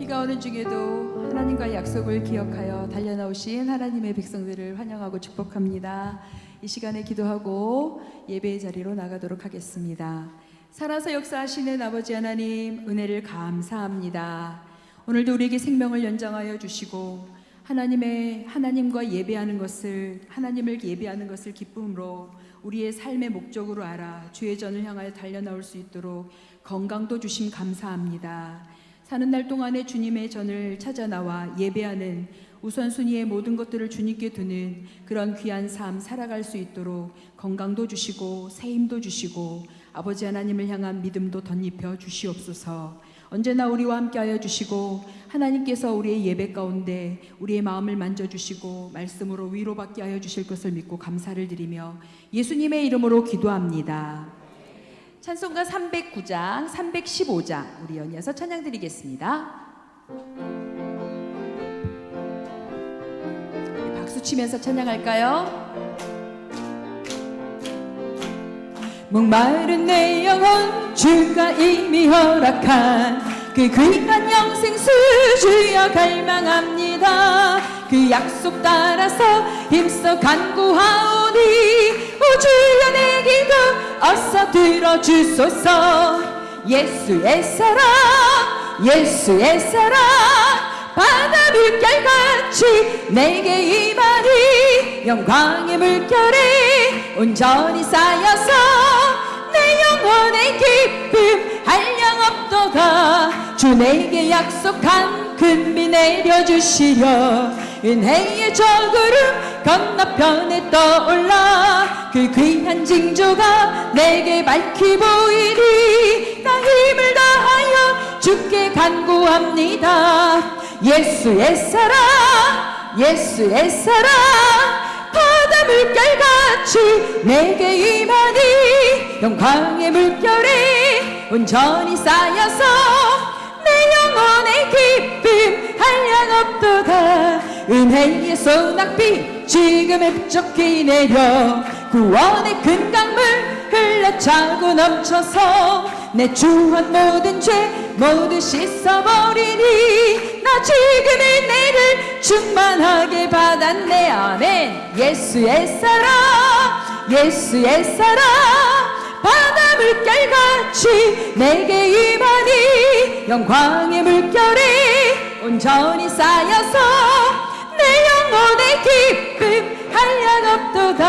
비가 오는 중에도 하나님과의 약속을 기억하여 달려나오신 하나님의 백성들을 환영하고 축복합니다. 이 시간에 기도하고 예배의 자리로 나가도록 하겠습니다. 살아서 역사하시는 아버지 하나님, 은혜를 감사합니다. 오늘도 우리에게 생명을 연장하여 주시고 하나님과 예배하는 것을, 하나님을 예배하는 것을 기쁨으로 우리의 삶의 목적으로 알아 주의 전을 향하여 달려나올 수 있도록 건강도 주심 감사합니다. 사는 날 동안에 주님의 전을 찾아 나와 예배하는 우선순위의 모든 것들을 주님께 두는 그런 귀한 삶 살아갈 수 있도록 건강도 주시고 새 힘도 주시고 아버지 하나님을 향한 믿음도 덧입혀 주시옵소서. 언제나 우리와 함께하여 주시고 하나님께서 우리의 예배 가운데 우리의 마음을 만져주시고 말씀으로 위로받게 하여 주실 것을 믿고 감사를 드리며 예수님의 이름으로 기도합니다. 찬송가 309장, 315장 우리 연이어서 찬양 드리겠습니다. 우리 박수 치면서 찬양할까요? 목마른 내 영혼 주가 이미 허락한 그 귀한 영생수 주여 갈망합니다. 그 약속 따라서 힘써 간구하오니 오 주여 내 기도 어서 들어주소서. 예수의 사랑 예수의 사랑 바다 물결같이 내게 임하니 영광의 물결에 온전히 쌓여서 내 영혼의 기쁨 한량없도다. 주 내게 약속한 큰 비 내려주시려 은혜의 저구름 건너편에 떠올라 그 귀한 징조가 내게 밝히 보이니 나 힘을 다하여 주께 간구합니다. 예수의 사랑 예수의 사랑 바다 물결같이 내게 임하니 영광의 물결에 온전히 쌓여서 내 영혼의 기쁨 한량없도다. 은혜의 소낙비 지금 흡족히 내려 구원의 큰 강물 흘러차고 넘쳐서 내 주한 모든 죄 모두 씻어버리니 나 지금 은혜를 충만하게 받았네. 아멘. 예수의 사랑 예수의 사랑 바다 물결같이 내게 임하니 영광의 물결에 온전히 쌓여서 내 영혼의 기쁨 한량없도다.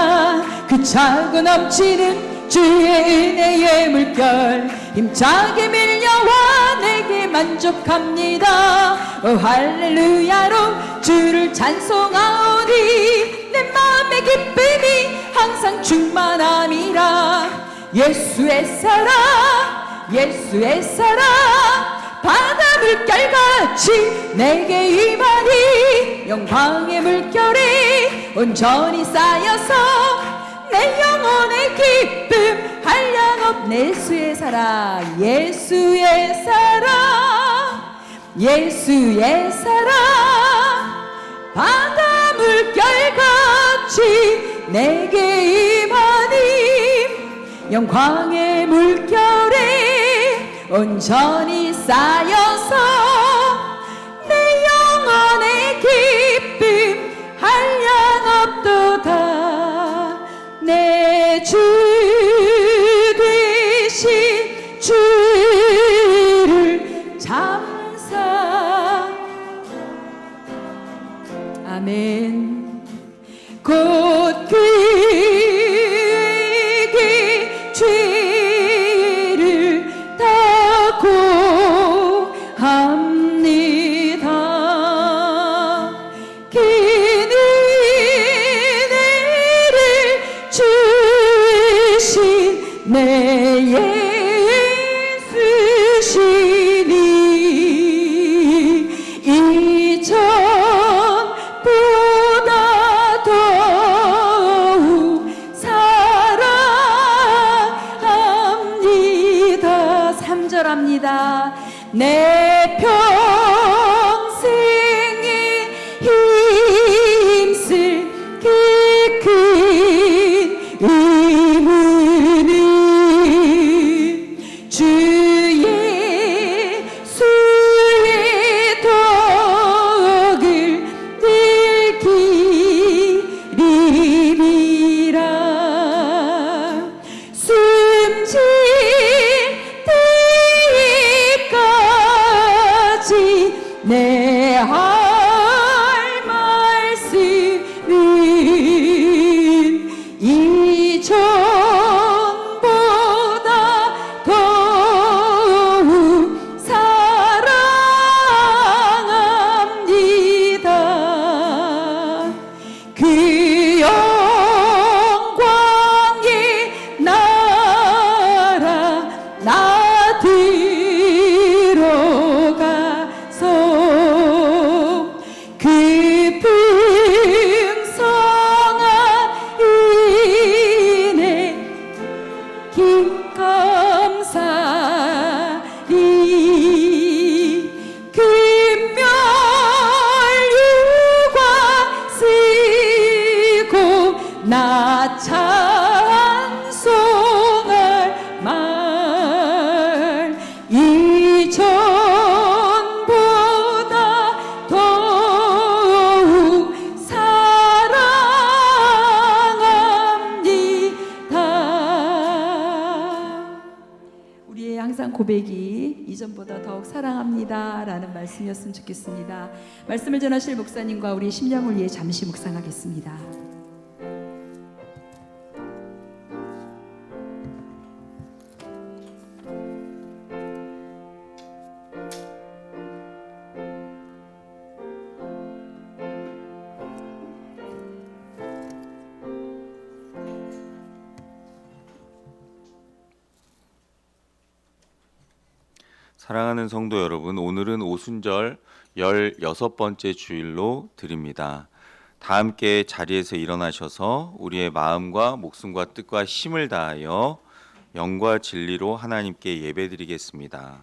그 차고 넘치는 주의 은혜의 물결 힘차게 밀려와 내게 만족합니다. 오 할렐루야로 주를 찬송하오니 내 마음의 기쁨이 항상 충만함이라. 예수의 사랑 예수의 사랑 바다 물결같이 내게 임하니 영광의 물결에 온전히 쌓여서 내 영혼의 기쁨 한량없. 예수의 사랑 예수의 사랑 예수의 사랑 바다 물결같이 내게 임하니 영광의 물결에 온전히 쌓여서 내 영혼의 기쁨 한량없도다. 내 주 되신 주를 감사. 아멘. 곧 그에게 죄를 닦고 합니다. 그 은혜를 주신 내 예수시니 이전보다 더욱 사랑합니다. 3절합니다. 내 평생에 힘쓸 그 큰 의무는 주의 수의 도 내 할 말씀은 이전보다 더욱 사랑합니다. 그 영광의 나라 나 들어가서 그 풍성한 은혜 감사리 금멸 유과 쓰고 나 찬송할 말 이전보다 더욱 사랑합니다. 우리의 항상 고백이 이전보다 더욱 사랑합니다 라는 말씀이었으면 좋겠습니다. 말씀을 전하실 목사님과 우리 심령을 위해 잠시 묵상하겠습니다. 사랑하는 성도 여러분, 오늘은 오순절 16번째 주일로 드립니다. 다 함께 자리에서 일어나셔서 우리의 마음과 목숨과 뜻과 힘을 다하여 영과 진리로 하나님께 예배드리겠습니다.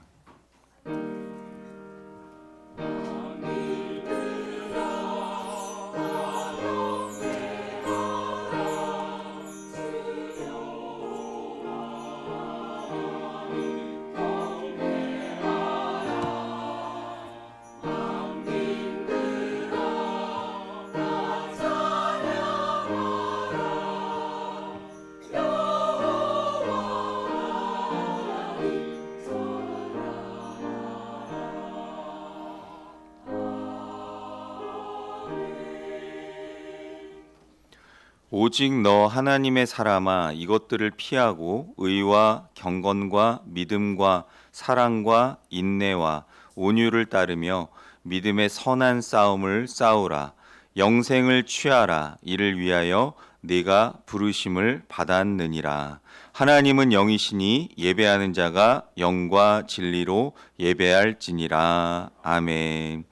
오직 너 하나님의 사람아, 이것들을 피하고 의와 경건과 믿음과 사랑과 인내와 온유를 따르며 믿음의 선한 싸움을 싸우라. 영생을 취하라. 이를 위하여 네가 부르심을 받았느니라. 하나님은 영이시니 예배하는 자가 영과 진리로 예배할지니라. 아멘.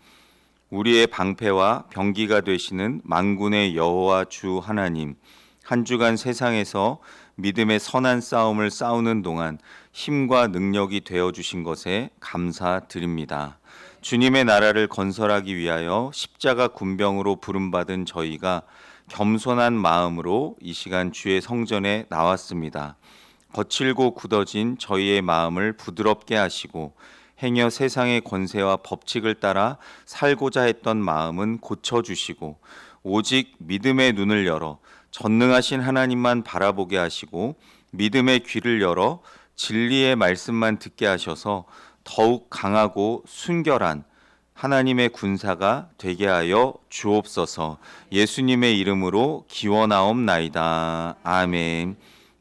우리의 방패와 병기가 되시는 만군의 여호와 주 하나님, 한 주간 세상에서 믿음의 선한 싸움을 싸우는 동안 힘과 능력이 되어주신 것에 감사드립니다. 주님의 나라를 건설하기 위하여 십자가 군병으로 부름받은 저희가 겸손한 마음으로 이 시간 주의 성전에 나왔습니다. 거칠고 굳어진 저희의 마음을 부드럽게 하시고 행여 세상의 권세와 법칙을 따라 살고자 했던 마음은 고쳐주시고 오직 믿음의 눈을 열어 전능하신 하나님만 바라보게 하시고 믿음의 귀를 열어 진리의 말씀만 듣게 하셔서 더욱 강하고 순결한 하나님의 군사가 되게 하여 주옵소서. 예수님의 이름으로 기원하옵나이다. 아멘.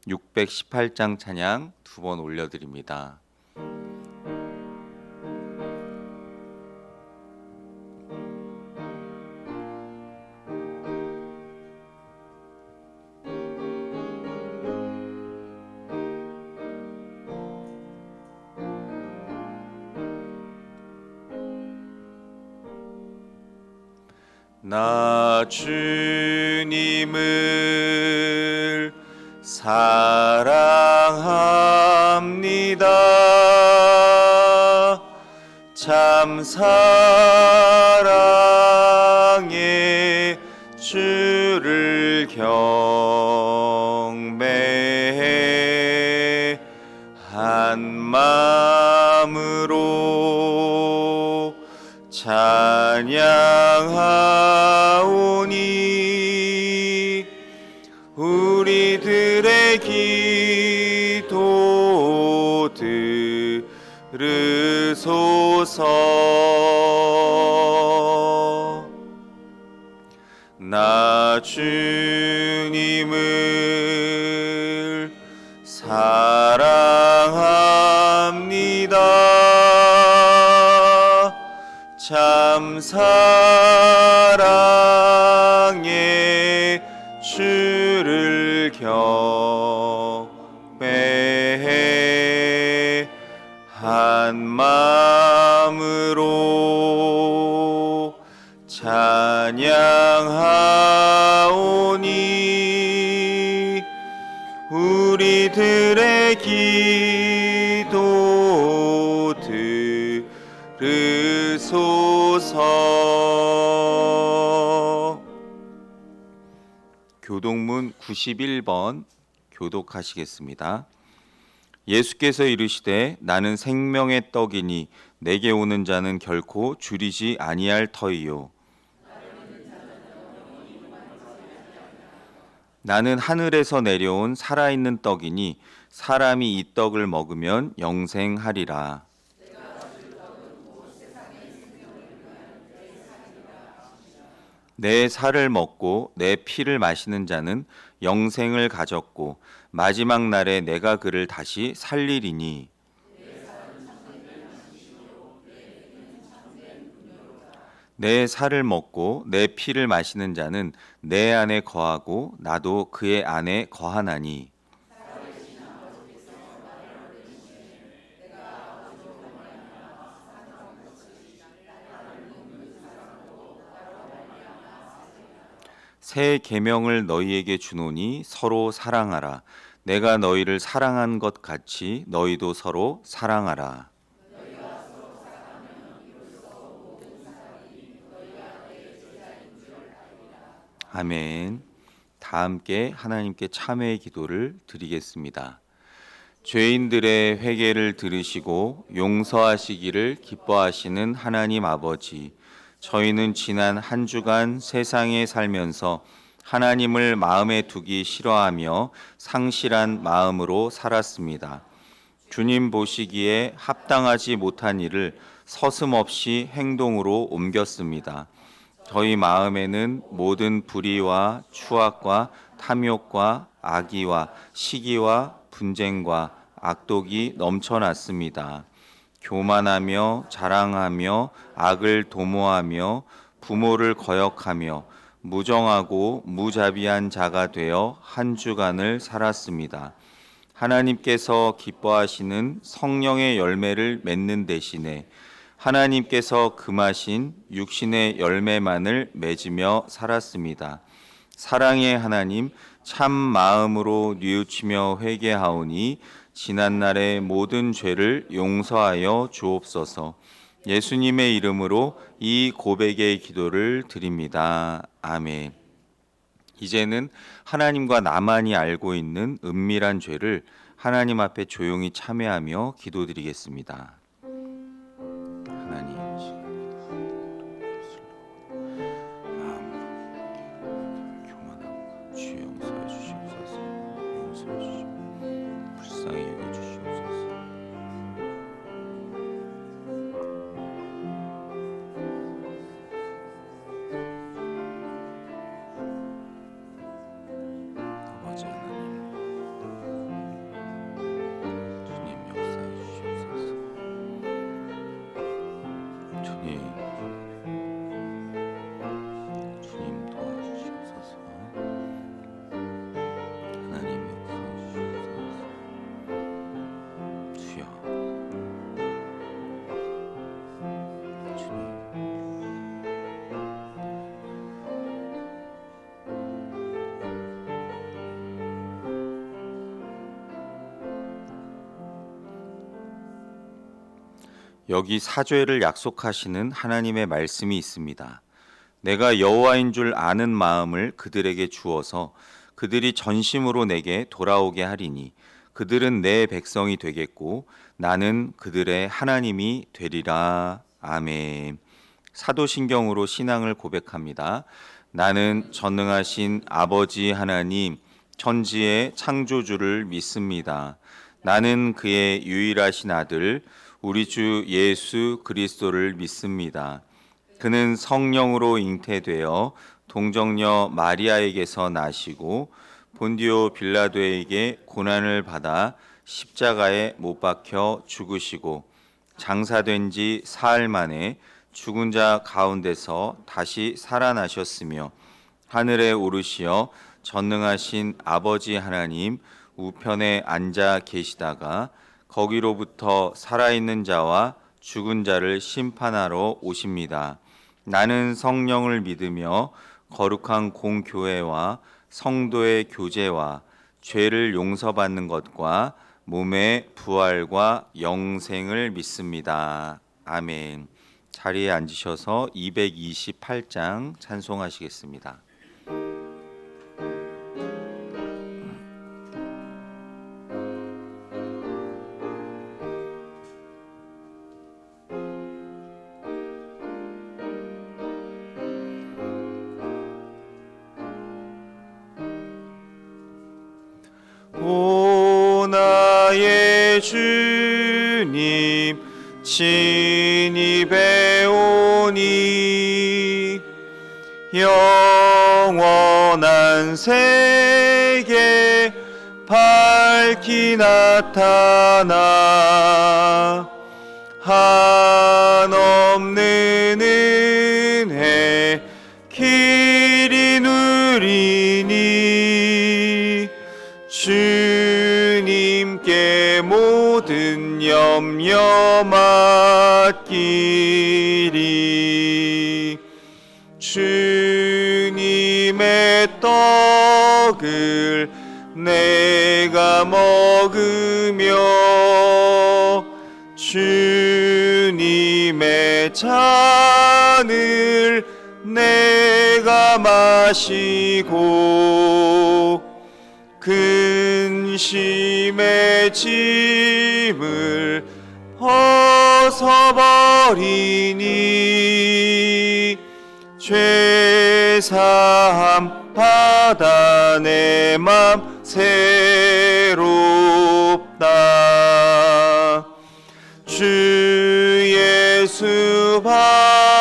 618장 찬양 두 번 올려드립니다. 나 주님을 사랑합니다. 참 사랑해 주를 경배해 한 마음으로 찬양하오니 우리들의 기도 들으소서. 나 주님을 사랑합니다. 참 사랑에 주를 경배해 한 마음으로 찬양하오니 우리들의 기도 들으소서. 교동문 91번 교독하시겠습니다. 예수께서 이르시되 나는 생명의 떡이니 내게 오는 자는 결코 줄이지 아니할 터이요. 나는 하늘에서 내려온 살아있는 떡이니 사람이 이 떡을 먹으면 영생하리라. 내 살을 먹고 내 피를 마시는 자는 영생을 가졌고 마지막 날에 내가 그를 다시 살리리니. 내 살을 먹고 내 피를 마시는 자는 내 안에 거하고 나도 그의 안에 거하나니. 새 계명을 너희에게 주노니 서로 사랑하라. 내가 너희를 사랑한 것 같이 너희도 서로 사랑하라. 아멘. 다 함께 하나님께 참회의 기도를 드리겠습니다. 죄인들의 회개를 들으시고 용서하시기를 기뻐하시는 하나님 아버지, 저희는 지난 한 주간 세상에 살면서 하나님을 마음에 두기 싫어하며 상실한 마음으로 살았습니다. 주님 보시기에 합당하지 못한 일을 서슴없이 행동으로 옮겼습니다. 저희 마음에는 모든 불의와 추악과 탐욕과 악의와 시기와 분쟁과 악독이 넘쳐났습니다. 교만하며 자랑하며 악을 도모하며 부모를 거역하며 무정하고 무자비한 자가 되어 한 주간을 살았습니다. 하나님께서 기뻐하시는 성령의 열매를 맺는 대신에 하나님께서 금하신 육신의 열매만을 맺으며 살았습니다. 사랑의 하나님, 참 마음으로 뉘우치며 회개하오니 지난날의 모든 죄를 용서하여 주옵소서. 예수님의 이름으로 이 고백의 기도를 드립니다. 아멘. 이제는 하나님과 나만이 알고 있는 은밀한 죄를 하나님 앞에 조용히 참회하며 기도드리겠습니다. 하나님, 교만하고 죄 용서해 주시옵소서. 용서해 주시옵소서. 불쌍히 여겨 주시옵소서. 아버지 하나님, 주님 역사해 주시옵소서. 주님 도와주시옵소서. 하나님 역사해 주시옵소서. 주여, 주님. 여기 사죄를 약속하시는 하나님의 말씀이 있습니다. 내가 여호와인 줄 아는 마음을 그들에게 주어서 그들이 전심으로 내게 돌아오게 하리니 그들은 내 백성이 되겠고 나는 그들의 하나님이 되리라. 아멘. 사도신경으로 신앙을 고백합니다. 나는 전능하신 아버지 하나님, 천지의 창조주를 믿습니다. 나는 그의 유일하신 아들 우리 주 예수 그리스도를 믿습니다. 그는 성령으로 잉태되어 동정녀 마리아에게서 나시고 본디오 빌라도에게 고난을 받아 십자가에 못 박혀 죽으시고 장사된 지 사흘 만에 죽은 자 가운데서 다시 살아나셨으며 하늘에 오르시어 전능하신 아버지 하나님 우편에 앉아 계시다가 거기로부터 살아있는 자와 죽은 자를 심판하러 오십니다. 나는 성령을 믿으며 거룩한 공교회와 성도의 교제와 죄를 용서받는 것과 몸의 부활과 영생을 믿습니다. 아멘. 자리에 앉으셔서 228장 찬송하시겠습니다. 오 나의 주님 진입해 오니 영원한 세계 밝히 나타나 한없는 은혜 길이 누리니 주님께 모든 염려 맡기리. 주님의 떡을 내가 먹으며 주님의 잔을 내가 마시고 근심의 짐을 벗어버리니 죄사함 받아 내 맘 새롭다. 주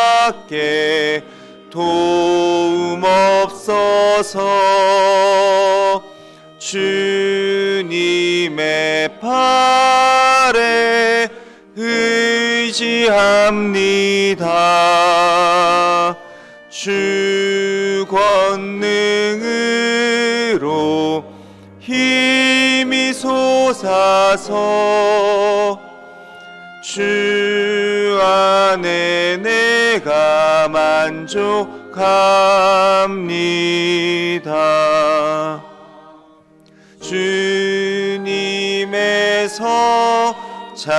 예수밖에 도움 없어서 주님의 팔에 의지합니다. 주 권능으로 힘이 솟아서 주 안에 내가 만족합니다. 주님의 서찬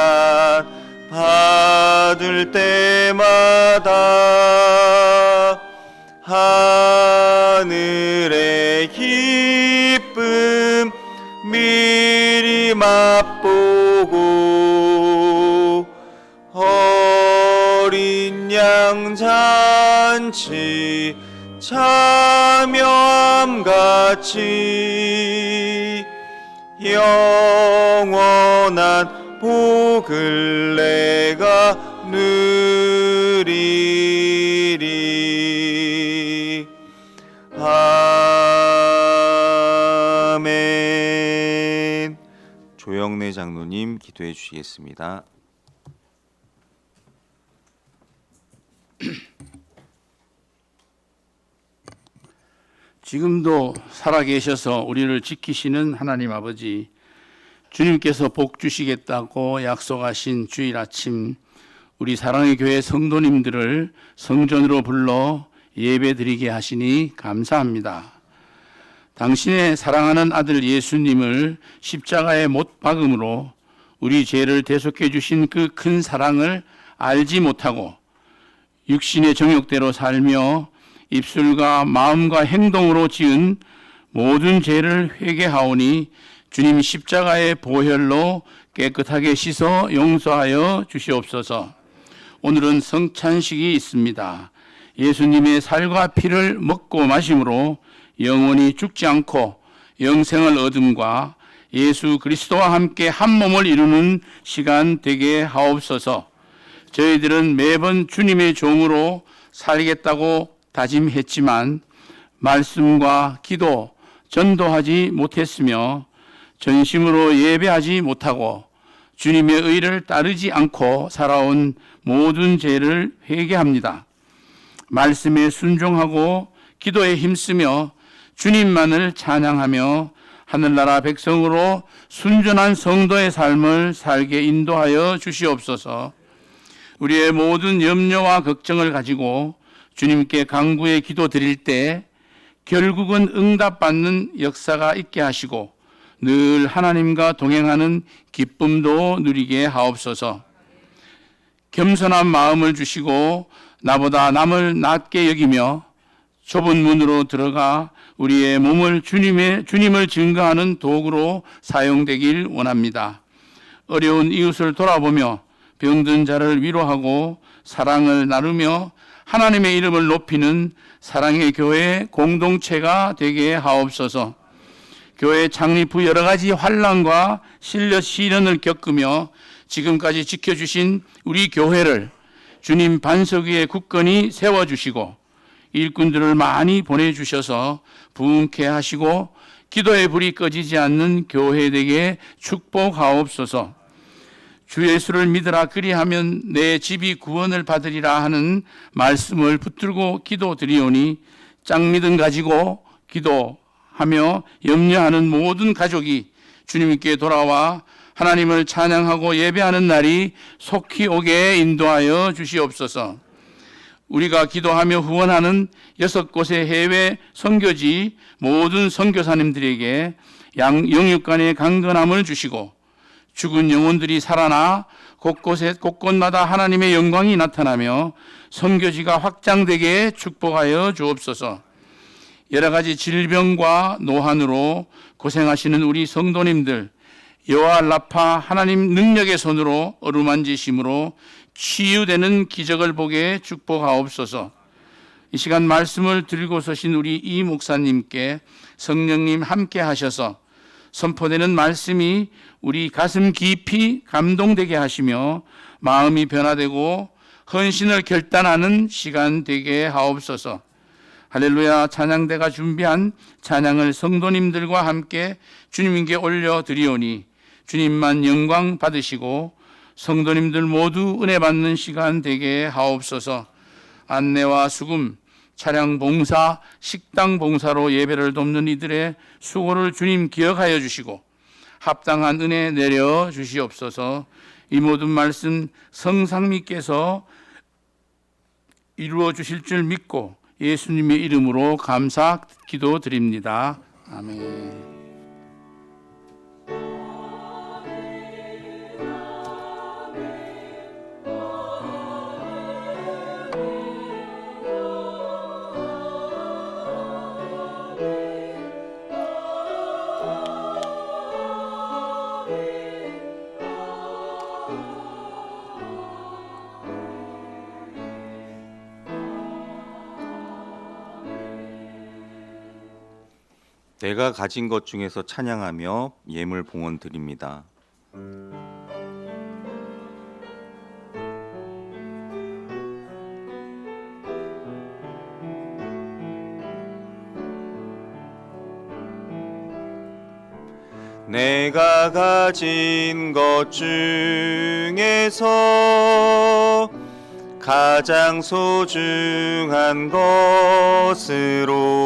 받을 때마다 하늘의 기쁨 미리 맛보고 어린 양 잔치 참여함같이 영원한 복을 내가 누리리. 아멘. 조영래 장로님 기도해 주시겠습니다. 지금도 살아계셔서 우리를 지키시는 하나님 아버지, 주님께서 복 주시겠다고 약속하신 주일 아침 우리 사랑의 교회 성도님들을 성전으로 불러 예배드리게 하시니 감사합니다. 당신의 사랑하는 아들 예수님을 십자가에 못 박음으로 우리 죄를 대속해 주신 그 큰 사랑을 알지 못하고 육신의 정욕대로 살며 입술과 마음과 행동으로 지은 모든 죄를 회개하오니 주님 십자가의 보혈로 깨끗하게 씻어 용서하여 주시옵소서. 오늘은 성찬식이 있습니다. 예수님의 살과 피를 먹고 마심으로 영원히 죽지 않고 영생을 얻음과 예수 그리스도와 함께 한 몸을 이루는 시간 되게 하옵소서. 저희들은 매번 주님의 종으로 살겠다고 다짐했지만 말씀과 기도, 전도하지 못했으며 전심으로 예배하지 못하고 주님의 의를 따르지 않고 살아온 모든 죄를 회개합니다. 말씀에 순종하고 기도에 힘쓰며 주님만을 찬양하며 하늘나라 백성으로 순전한 성도의 삶을 살게 인도하여 주시옵소서. 우리의 모든 염려와 걱정을 가지고 주님께 간구의 기도 드릴 때 결국은 응답받는 역사가 있게 하시고 늘 하나님과 동행하는 기쁨도 누리게 하옵소서. 겸손한 마음을 주시고 나보다 남을 낮게 여기며 좁은 문으로 들어가 우리의 몸을 주님을 증거하는 도구로 사용되길 원합니다. 어려운 이웃을 돌아보며 병든 자를 위로하고 사랑을 나누며 하나님의 이름을 높이는 사랑의 교회 공동체가 되게 하옵소서. 교회 창립 후 여러 가지 환난과 시련을 겪으며 지금까지 지켜주신 우리 교회를 주님 반석 위에 굳건히 세워주시고 일꾼들을 많이 보내주셔서 부흥케 하시고 기도의 불이 꺼지지 않는 교회 되게 축복하옵소서. 주 예수를 믿으라 그리하면 내 집이 구원을 받으리라 하는 말씀을 붙들고 기도드리오니 짱 믿음 가지고 기도하며 염려하는 모든 가족이 주님께 돌아와 하나님을 찬양하고 예배하는 날이 속히 오게 인도하여 주시옵소서. 우리가 기도하며 후원하는 6곳의 해외 선교지 모든 선교사님들에게 영육간의 강건함을 주시고 죽은 영혼들이 살아나 곳곳마다 하나님의 영광이 나타나며 선교지가 확장되게 축복하여 주옵소서. 여러 가지 질병과 노환으로 고생하시는 우리 성도님들 여호와 라파 하나님 능력의 손으로 어루만지심으로 치유되는 기적을 보게 축복하옵소서. 이 시간 말씀을 들고 서신 우리 이 목사님께 성령님 함께 하셔서 선포되는 말씀이 우리 가슴 깊이 감동되게 하시며 마음이 변화되고 헌신을 결단하는 시간 되게 하옵소서. 할렐루야. 찬양대가 준비한 찬양을 성도님들과 함께 주님께 올려드리오니 주님만 영광 받으시고 성도님들 모두 은혜 받는 시간 되게 하옵소서. 안내와 수금, 차량 봉사, 식당 봉사로 예배를 돕는 이들의 수고를 주님 기억하여 주시고 합당한 은혜 내려 주시옵소서. 이 모든 말씀 성상미께서 이루어 주실 줄 믿고 예수님의 이름으로 감사 기도드립니다. 아멘. 내가 가진 것 중에서 찬양하며 예물 봉헌 드립니다. 내가 가진 것 중에서 가장 소중한 것으로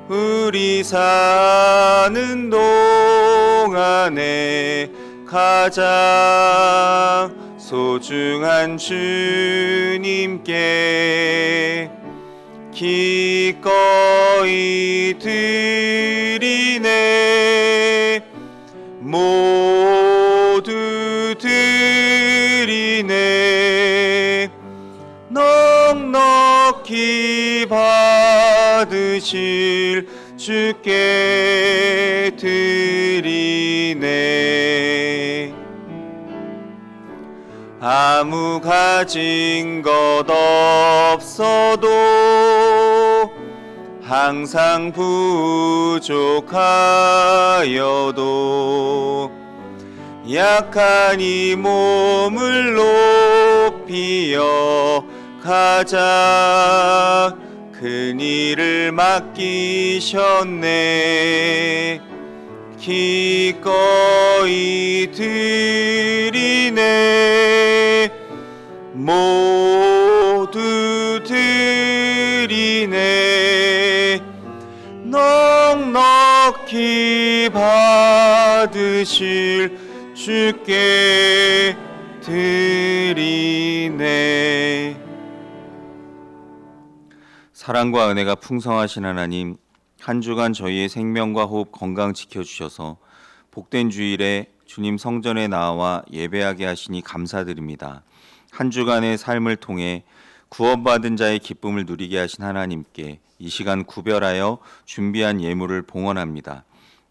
우리 사는 동안에 가장 소중한 주님께 기꺼이 드리네. 모두 드리네. 넉넉히 받으실 주께 드리네. 아무 가진 것 없어도 항상 부족하여도 약한 이 몸을 높이어 가자. 큰 일을 맡기셨네. 기꺼이 드리네. 모두 드리네. 넉넉히 받으실 주께 드리네. 사랑과 은혜가 풍성하신 하나님, 한 주간 저희의 생명과 호흡 건강 지켜주셔서 복된 주일에 주님 성전에 나와 예배하게 하시니 감사드립니다. 한 주간의 삶을 통해 구원받은 자의 기쁨을 누리게 하신 하나님께 이 시간 구별하여 준비한 예물을 봉헌합니다.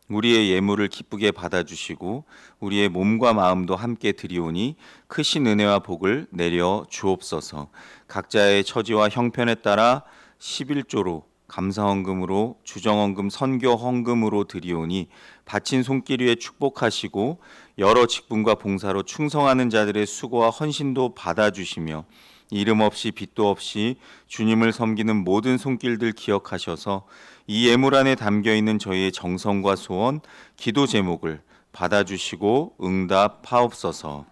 우리의 예물을 기쁘게 받아주시고 우리의 몸과 마음도 함께 드리오니 크신 은혜와 복을 내려 주옵소서. 각자의 처지와 형편에 따라 11조로 감사헌금으로 주정헌금 선교헌금으로 드리오니 바친 손길 위에 축복하시고 여러 직분과 봉사로 충성하는 자들의 수고와 헌신도 받아주시며 이름 없이 빚도 없이 주님을 섬기는 모든 손길들 기억하셔서 이 예물 안에 담겨있는 저희의 정성과 소원, 기도 제목을 받아주시고 응답하옵소서.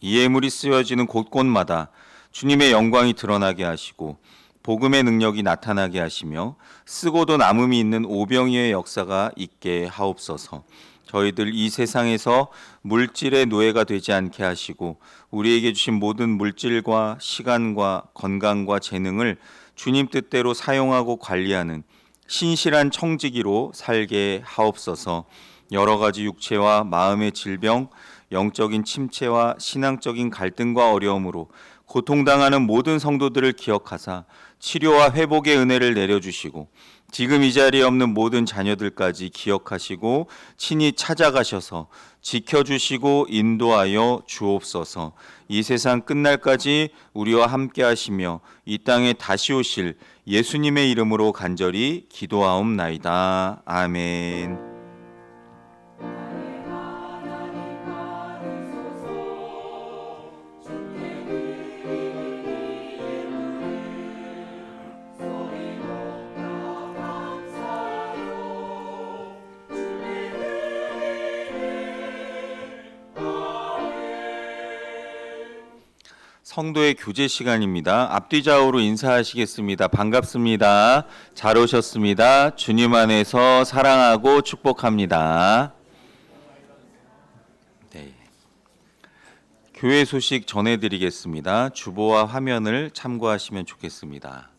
이 예물이 쓰여지는 곳곳마다 주님의 영광이 드러나게 하시고 복음의 능력이 나타나게 하시며 쓰고도 남음이 있는 오병이의 역사가 있게 하옵소서. 저희들 이 세상에서 물질의 노예가 되지 않게 하시고 우리에게 주신 모든 물질과 시간과 건강과 재능을 주님 뜻대로 사용하고 관리하는 신실한 청지기로 살게 하옵소서. 여러 가지 육체와 마음의 질병, 영적인 침체와 신앙적인 갈등과 어려움으로 고통당하는 모든 성도들을 기억하사 치료와 회복의 은혜를 내려주시고 지금 이 자리에 없는 모든 자녀들까지 기억하시고 친히 찾아가셔서 지켜주시고 인도하여 주옵소서. 이 세상 끝날까지 우리와 함께 하시며 이 땅에 다시 오실 예수님의 이름으로 간절히 기도하옵나이다. 아멘. 성도의 교제 시간입니다. 앞뒤 좌우로 인사하시겠습니다. 반갑습니다. 잘 오셨습니다. 주님 안에서 사랑하고 축복합니다. 네. 교회 소식 전해드리겠습니다. 주보와 화면을 참고하시면 좋겠습니다.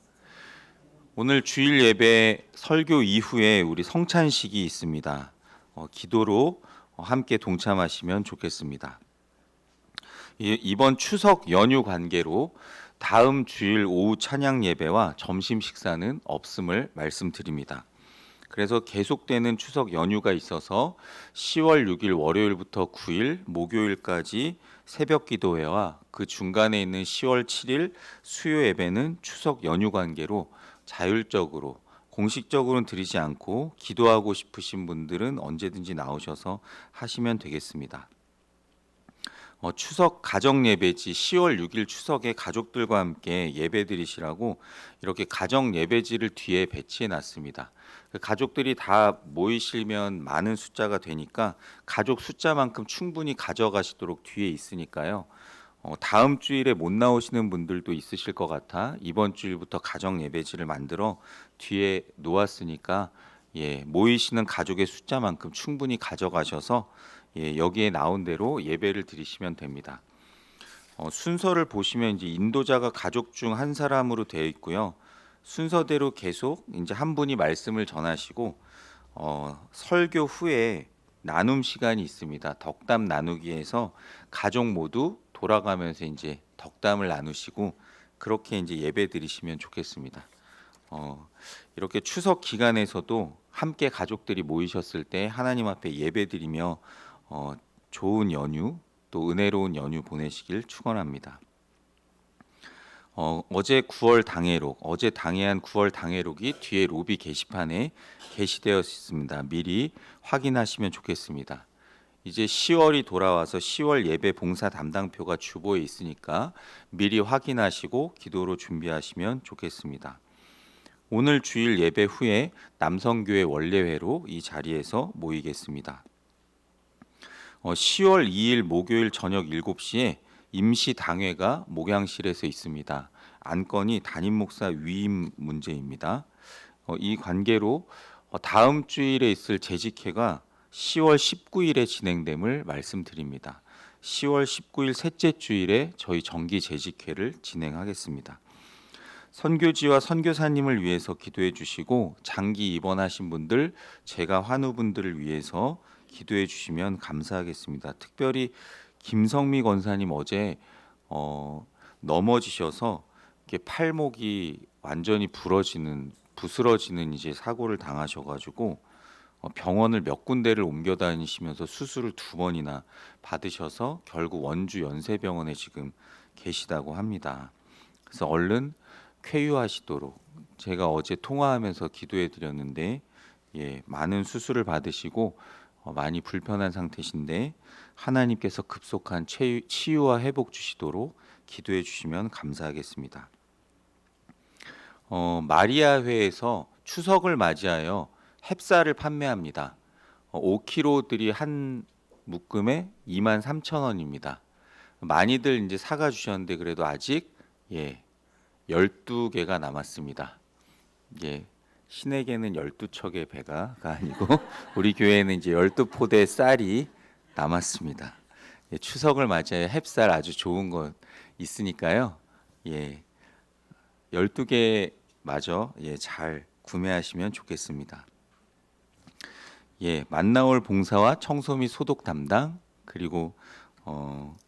오늘 주일 예배 설교 이후에 우리 성찬식이 있습니다. 기도로 함께 동참하시면 좋겠습니다. 이번 추석 연휴 관계로 다음 주일 오후 찬양 예배와 점심 식사는 없음을 말씀드립니다. 그래서 계속되는 추석 연휴가 있어서 10월 6일 월요일부터 9일 목요일까지 새벽 기도회와 그 중간에 있는 10월 7일 수요 예배는 추석 연휴 관계로 자율적으로 공식적으로는 드리지 않고 기도하고 싶으신 분들은 언제든지 나오셔서 하시면 되겠습니다. 추석 가정 예배지 10월 6일 추석에 가족들과 함께 예배 드리시라고 이렇게 가정 예배지를 뒤에 배치해 놨습니다. 가족들이 다 모이시면 많은 숫자가 되니까 가족 숫자만큼 충분히 가져가시도록 뒤에 있으니까요. 다음 주일에 못 나오시는 분들도 있으실 것 같아 이번 주일부터 가정 예배지를 만들어 뒤에 놓았으니까 모이시는 가족의 숫자만큼 충분히 가져가셔서 여기에 나온 대로 예배를 드리시면 됩니다. 순서를 보시면 이제 인도자가 가족 중 한 사람으로 되어 있고요. 순서대로 계속 이제 한 분이 말씀을 전하시고 설교 후에 나눔 시간이 있습니다. 덕담 나누기에서 가족 모두 돌아가면서 이제 덕담을 나누시고 그렇게 이제 예배 드리시면 좋겠습니다. 이렇게 추석 기간에서도 함께 가족들이 모이셨을 때 하나님 앞에 예배 드리며 좋은 연휴 또 은혜로운 연휴 보내시길 축원합니다. 어제 9월 당회록, 어제 당회한 9월 당회록이 뒤에 로비 게시판에 게시되어 있습니다. 미리 확인하시면 좋겠습니다. 이제 10월이 돌아와서 10월 예배 봉사 담당표가 주보에 있으니까 미리 확인하시고 기도로 준비하시면 좋겠습니다. 오늘 주일 예배 후에 남성교회 원례회로 이 자리에서 모이겠습니다. 10월 2일 목요일 저녁 7시에 임시 당회가 목양실에서 있습니다. 안건이 담임 목사 위임 문제입니다. 이 관계로 다음 주일에 있을 재직회가 10월 19일에 진행됨을 말씀드립니다. 10월 19일 셋째 주일에 저희 정기 재직회를 진행하겠습니다. 선교지와 선교사님을 위해서 기도해 주시고 장기 입원하신 분들, 재가 환우분들을 위해서 기도해 주시면 감사하겠습니다. 특별히 김성미 권사님 어제 넘어지셔서 이렇게 팔목이 완전히 부스러지는 이제 사고를 당하셔가지고 병원을 몇 군데를 옮겨 다니시면서 수술을 2번이나 받으셔서 결국 원주 연세병원에 지금 계시다고 합니다. 그래서 얼른 쾌유하시도록 제가 어제 통화하면서 기도해 드렸는데 많은 수술을 받으시고 많이 불편한 상태신데 하나님께서 급속한 치유와 회복 주시도록 기도해 주시면 감사하겠습니다. 마리아회에서 추석을 맞이하여 햅쌀을 판매합니다. 5kg들이 한 묶음에 23,000원입니다. 많이들 이제 사가 주셨는데 그래도 아직 12개가 남았습니다. 신에게는 12척의 배가 아니고 우리 교회는 이제 12포대 쌀이 남았습니다. 추석을 맞이해 햅쌀 아주 좋은 것 있으니까요. 12개 마저 잘 구매하시면 좋겠습니다. 만나올 봉사와 청소 및 소독 담당 그리고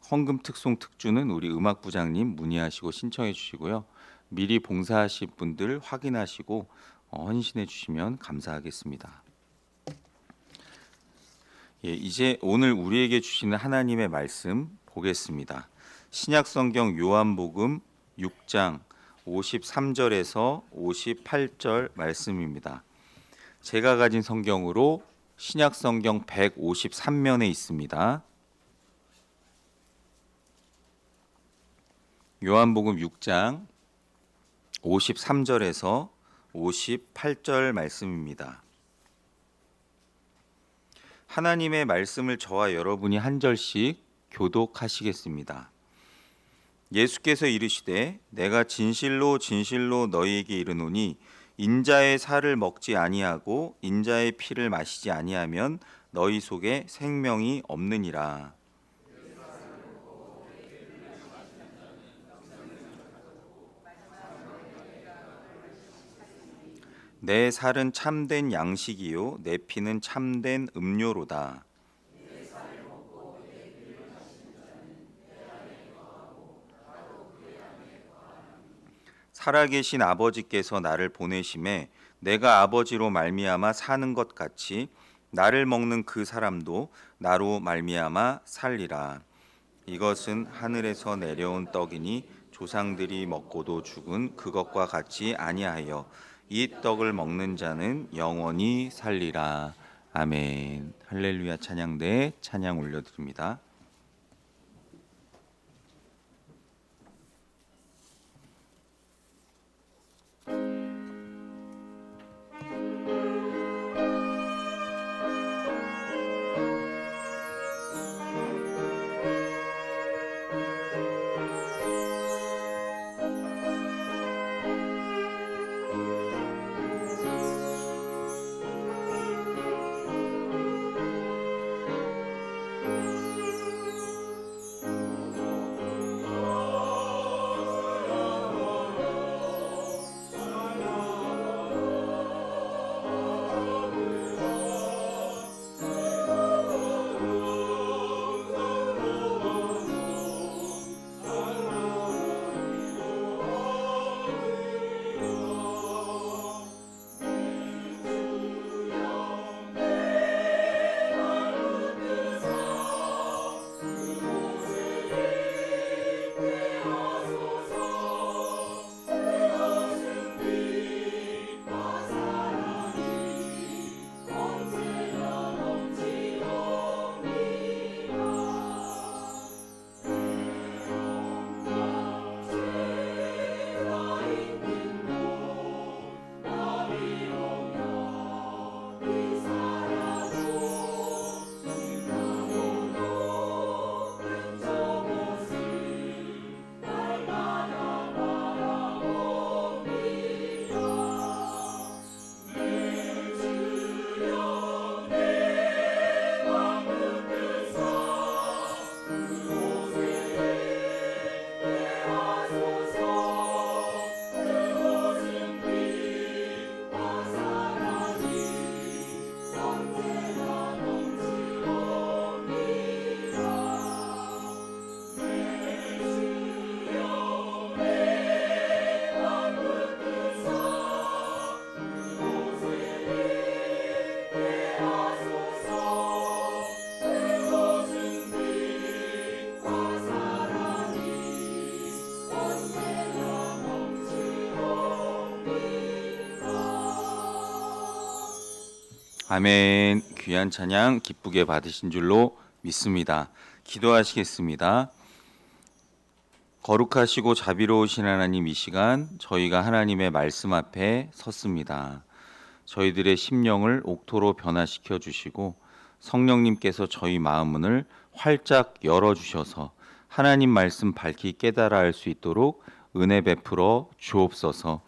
헌금 특송 특주는 우리 음악부장님 문의하시고 신청해 주시고요. 미리 봉사하실 분들 확인하시고 헌신해 주시면 감사하겠습니다. 이제 오늘 우리에게 주시는 하나님의 말씀 보겠습니다. 신약성경 요한복음 6장 53절에서 58절 말씀입니다. 제가 가진 성경으로 신약성경 153면에 있습니다. 요한복음 6장 53절에서 58절 말씀입니다. 하나님의 말씀을 저와 여러분이 한 절씩 교독하시겠습니다. 예수께서 이르시되 내가 진실로 진실로 너희에게 이르노니 인자의 살을 먹지 아니하고 인자의 피를 마시지 아니하면 너희 속에 생명이 없느니라. 내 살은 참된 양식이요 내 피는 참된 음료로다. 살아계신 아버지께서 나를 보내심에 내가 아버지로 말미암아 사는 것 같이 나를 먹는 그 사람도 나로 말미암아 살리라. 이것은 하늘에서 내려온 떡이니 조상들이 먹고도 죽은 그것과 같이 아니하여 이 떡을 먹는 자는 영원히 살리라. 아멘. 할렐루야. 찬양대 찬양 올려드립니다. 아멘. 귀한 찬양 기쁘게 받으신 줄로 믿습니다. 기도하시겠습니다. 거룩하시고 자비로우신 하나님, 이 시간 저희가 하나님의 말씀 앞에 섰습니다. 저희들의 심령을 옥토로 변화시켜 주시고 성령님께서 저희 마음문을 활짝 열어 주셔서 하나님 말씀 밝히 깨달아 알 수 있도록 은혜 베풀어 주옵소서.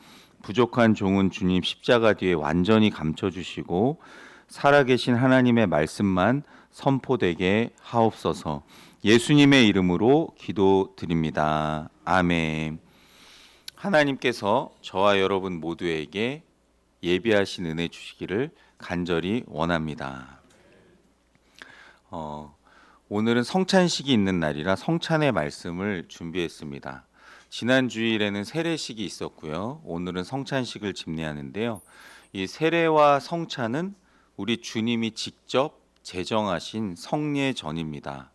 부족한 종은 주님 십자가 뒤에 완전히 감춰 주시고 살아계신 하나님의 말씀만 선포되게 하옵소서. 예수님의 이름으로 기도드립니다. 아멘. 하나님께서 저와 여러분 모두에게 예비하신 은혜 주시기를 간절히 원합니다. 오늘은 성찬식이 있는 날이라 성찬의 말씀을 준비했습니다. 지난 주일에는 세례식이 있었고요. 오늘은 성찬식을 집례하는데요. 이 세례와 성찬은 우리 주님이 직접 제정하신 성례전입니다.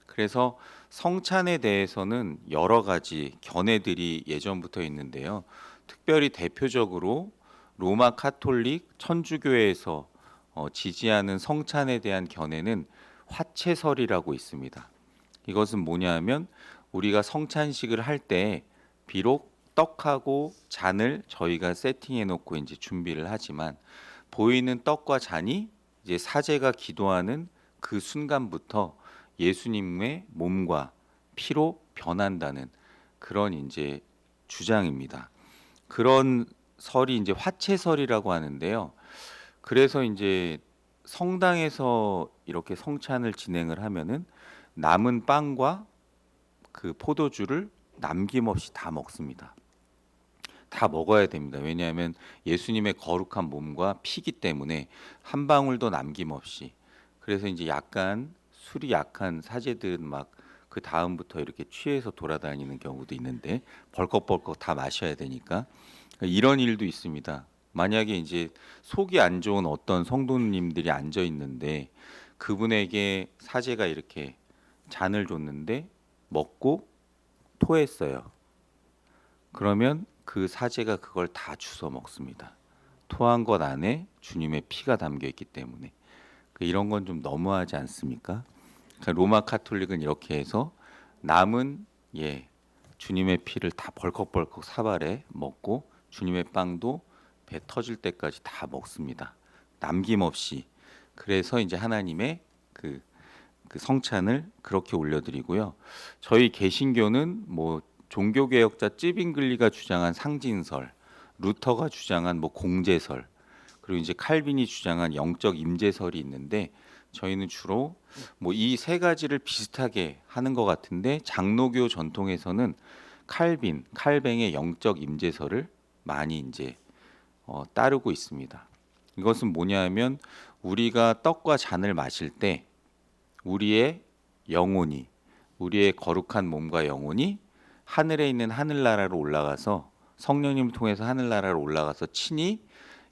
그래서 성찬에 대해서는 여러 가지 견해들이 예전부터 있는데요. 특별히 대표적으로 로마 카톨릭 천주교회에서 지지하는 성찬에 대한 견해는 화채설이라고 있습니다. 이것은 뭐냐면 우리가 성찬식을 할 때 비록 떡하고 잔을 저희가 세팅해 놓고 이제 준비를 하지만 보이는 떡과 잔이 이제 사제가 기도하는 그 순간부터 예수님의 몸과 피로 변한다는 그런 이제 주장입니다. 그런 설이 이제 화채설이라고 하는데요. 그래서 이제 성당에서 이렇게 성찬을 진행을 하면은 남은 빵과 그 포도주를 남김없이 다 먹습니다. 다 먹어야 됩니다. 왜냐하면 예수님의 거룩한 몸과 피기 때문에 한 방울도 남김없이. 그래서 이제 약간 술이 약한 사제들은 막 그 다음부터 이렇게 취해서 돌아다니는 경우도 있는데 벌컥벌컥 다 마셔야 되니까 이런 일도 있습니다. 만약에 이제 속이 안 좋은 어떤 성도님들이 앉아 있는데 그분에게 사제가 이렇게 잔을 줬는데 먹고 토했어요. 그러면 그 사제가 그걸 다 주워 먹습니다. 토한 것 안에 주님의 피가 담겨 있기 때문에. 이런 건 좀 너무하지 않습니까? 그러니까 로마 카톨릭은 이렇게 해서 남은 주님의 피를 다 벌컥벌컥 사발에 먹고 주님의 빵도 배 터질 때까지 다 먹습니다. 남김없이. 그래서 이제 하나님의 그 성찬을 그렇게 올려드리고요. 저희 개신교는 뭐 종교개혁자 찌빙글리가 주장한 상징설, 루터가 주장한 뭐 공제설, 그리고 이제 칼빈이 주장한 영적 임재설이 있는데 저희는 주로 뭐 이 세 가지를 비슷하게 하는 것 같은데 장로교 전통에서는 칼뱅의 영적 임재설을 많이 이제 따르고 있습니다. 이것은 뭐냐면 우리가 떡과 잔을 마실 때 우리의 영혼이, 우리의 거룩한 몸과 영혼이 하늘에 있는 하늘나라로 올라가서 성령님을 통해서 하늘나라로 올라가서 친히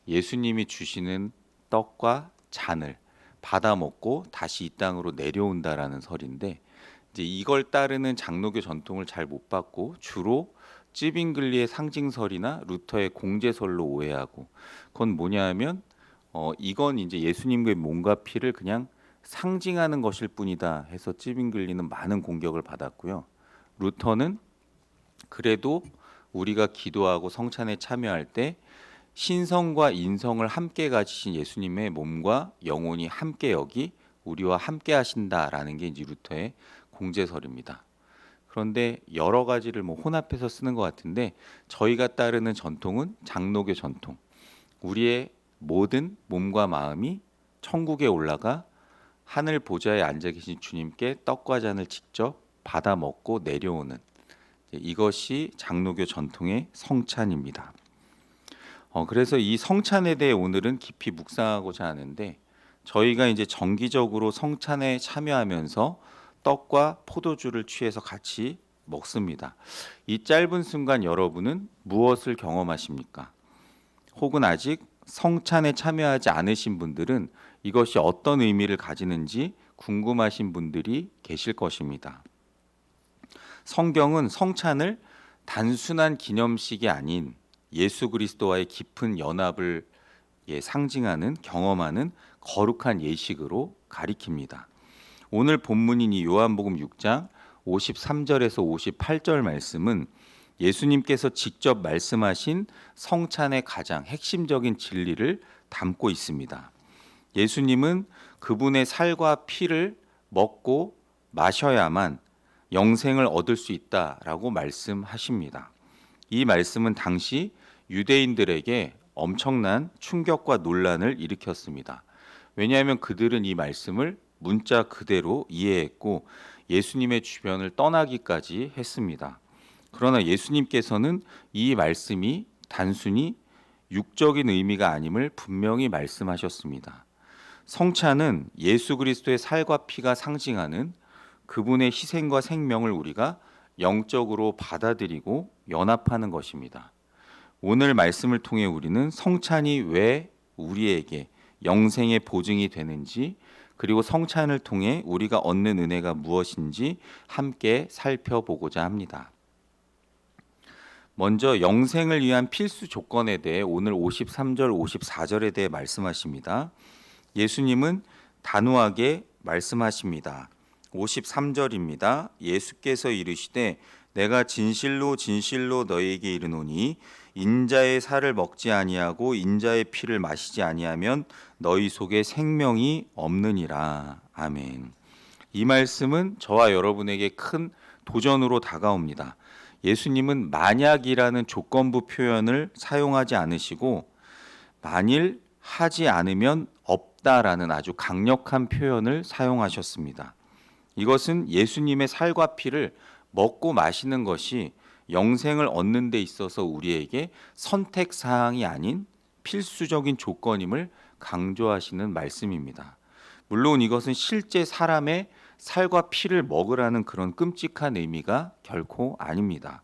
예수님이 주시는 떡과 잔을 받아 먹고 다시 이 땅으로 내려온다라는 설인데 이제 이걸 따르는 장로교 전통을 잘 못 받고 주로 찌빙글리의 상징설이나 루터의 공제설로 오해하고 그건 뭐냐하면 이건 이제 예수님의 몸과 피를 그냥 상징하는 것일 뿐이다 해서 찌빙글리는 많은 공격을 받았고요. 루터는 그래도 우리가 기도하고 성찬에 참여할 때 신성과 인성을 함께 가지신 예수님의 몸과 영혼이 함께 여기 우리와 함께 하신다라는 게 이제 루터의 공제설입니다. 그런데 여러 가지를 뭐 혼합해서 쓰는 것 같은데 저희가 따르는 전통은 장로교 전통. 우리의 모든 몸과 마음이 천국에 올라가 하늘 보좌에 앉아 계신 주님께 떡과 잔을 직접 받아 먹고 내려오는 이것이 장로교 전통의 성찬입니다. 그래서 이 성찬에 대해 오늘은 깊이 묵상하고자 하는데 저희가 이제 정기적으로 성찬에 참여하면서 떡과 포도주를 취해서 같이 먹습니다. 이 짧은 순간 여러분은 무엇을 경험하십니까? 혹은 아직 성찬에 참여하지 않으신 분들은 이것이 어떤 의미를 가지는지 궁금하신 분들이 계실 것입니다. 성경은 성찬을 단순한 기념식이 아닌 예수 그리스도와의 깊은 연합을 상징하는 경험하는 거룩한 예식으로 가리킵니다. 오늘 본문인 이 요한복음 6장 53절에서 58절 말씀은 예수님께서 직접 말씀하신 성찬의 가장 핵심적인 진리를 담고 있습니다. 예수님은 그분의 살과 피를 먹고 마셔야만 영생을 얻을 수 있다라고 말씀하십니다. 이 말씀은 당시 유대인들에게 엄청난 충격과 논란을 일으켰습니다. 왜냐하면 그들은 이 말씀을 문자 그대로 이해했고 예수님의 주변을 떠나기까지 했습니다. 그러나 예수님께서는 이 말씀이 단순히 육적인 의미가 아님을 분명히 말씀하셨습니다. 성찬은 예수 그리스도의 살과 피가 상징하는 그분의 희생과 생명을 우리가 영적으로 받아들이고 연합하는 것입니다. 오늘 말씀을 통해 우리는 성찬이 왜 우리에게 영생의 보증이 되는지, 그리고 성찬을 통해 우리가 얻는 은혜가 무엇인지 함께 살펴보고자 합니다. 먼저 영생을 위한 필수 조건에 대해 오늘 53절, 54절에 대해 말씀하십니다. 예수님은 단호하게 말씀하십니다. 53절입니다. 예수께서 이르시되 내가 진실로 진실로 너희에게 이르노니 인자의 살을 먹지 아니하고 인자의 피를 마시지 아니하면 너희 속에 생명이 없느니라. 아멘. 이 말씀은 저와 여러분에게 큰 도전으로 다가옵니다. 예수님은 만약이라는 조건부 표현을 사용하지 않으시고 만일 하지 않으면 없다라는 아주 강력한 표현을 사용하셨습니다. 이것은 예수님의 살과 피를 먹고 마시는 것이 영생을 얻는 데 있어서 우리에게 선택 사항이 아닌 필수적인 조건임을 강조하시는 말씀입니다. 물론 이것은 실제 사람의 살과 피를 먹으라는 그런 끔찍한 의미가 결코 아닙니다.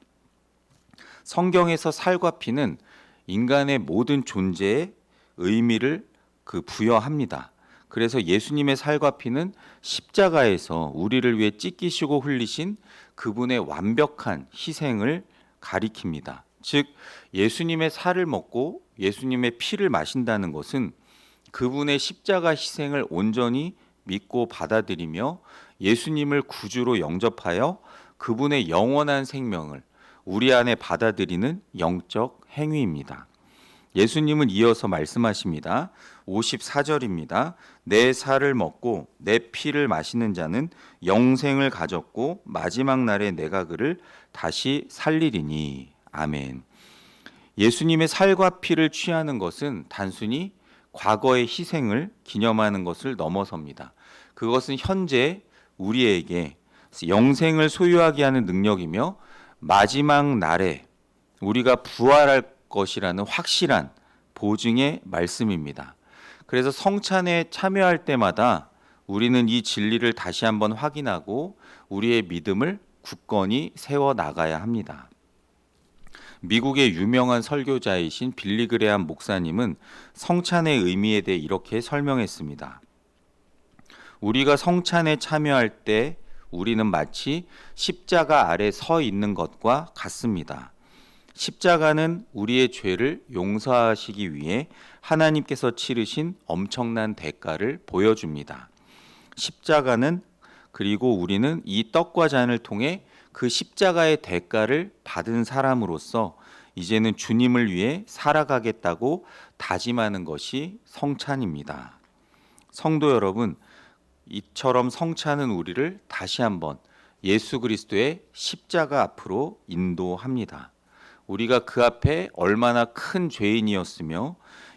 성경에서 살과 피는 인간의 모든 존재에 의미를 부여합니다. 그래서 예수님의 살과 피는 십자가에서 우리를 위해 찢기시고 흘리신 그분의 완벽한 희생을 가리킵니다. 즉 예수님의 살을 먹고 예수님의 피를 마신다는 것은 그분의 십자가 희생을 온전히 믿고 받아들이며 예수님을 구주로 영접하여 그분의 영원한 생명을 우리 안에 받아들이는 영적 행위입니다. 예수님은 이어서 말씀하십니다. 54절입니다. 내 살을 먹고 내 피를 마시는 자는 영생을 가졌고 마지막 날에 내가 그를 다시 살리리니. 아멘. 예수님의 살과 피를 취하는 것은 단순히 과거의 희생을 기념하는 것을 넘어섭니다. 그것은 현재 우리에게 영생을 소유하게 하는 능력이며 마지막 날에 우리가 부활할 것이라는 확실한 보증의 말씀입니다. 그래서 성찬에 참여할 때마다 우리는 이 진리를 다시 한번 확인하고 우리의 믿음을 굳건히 세워 나가야 합니다. 미국의 유명한 설교자이신 빌리 그레함 목사님은 성찬의 의미에 대해 이렇게 설명했습니다. 우리가 성찬에 참여할 때 우리는 마치 십자가 아래 서 있는 것과 같습니다. 십자가는 우리의 죄를 용서하시기 위해 하나님께서 치르신 엄청난 대가를 보여줍니다. 십자가는 그리고 우리는 이 떡과 잔을 통해 그 십자가의 대가를 받은 사람으로서 이제는 주님을 위해 살아가겠다고 다짐하는 것이 성찬입니다. 성도 여러분, 이처럼 성찬은 우리를 다시 한번 예수 그리스도의 십자가 앞으로 인도합니다. 우리가 그 앞에 얼마나 큰 죄인이었으며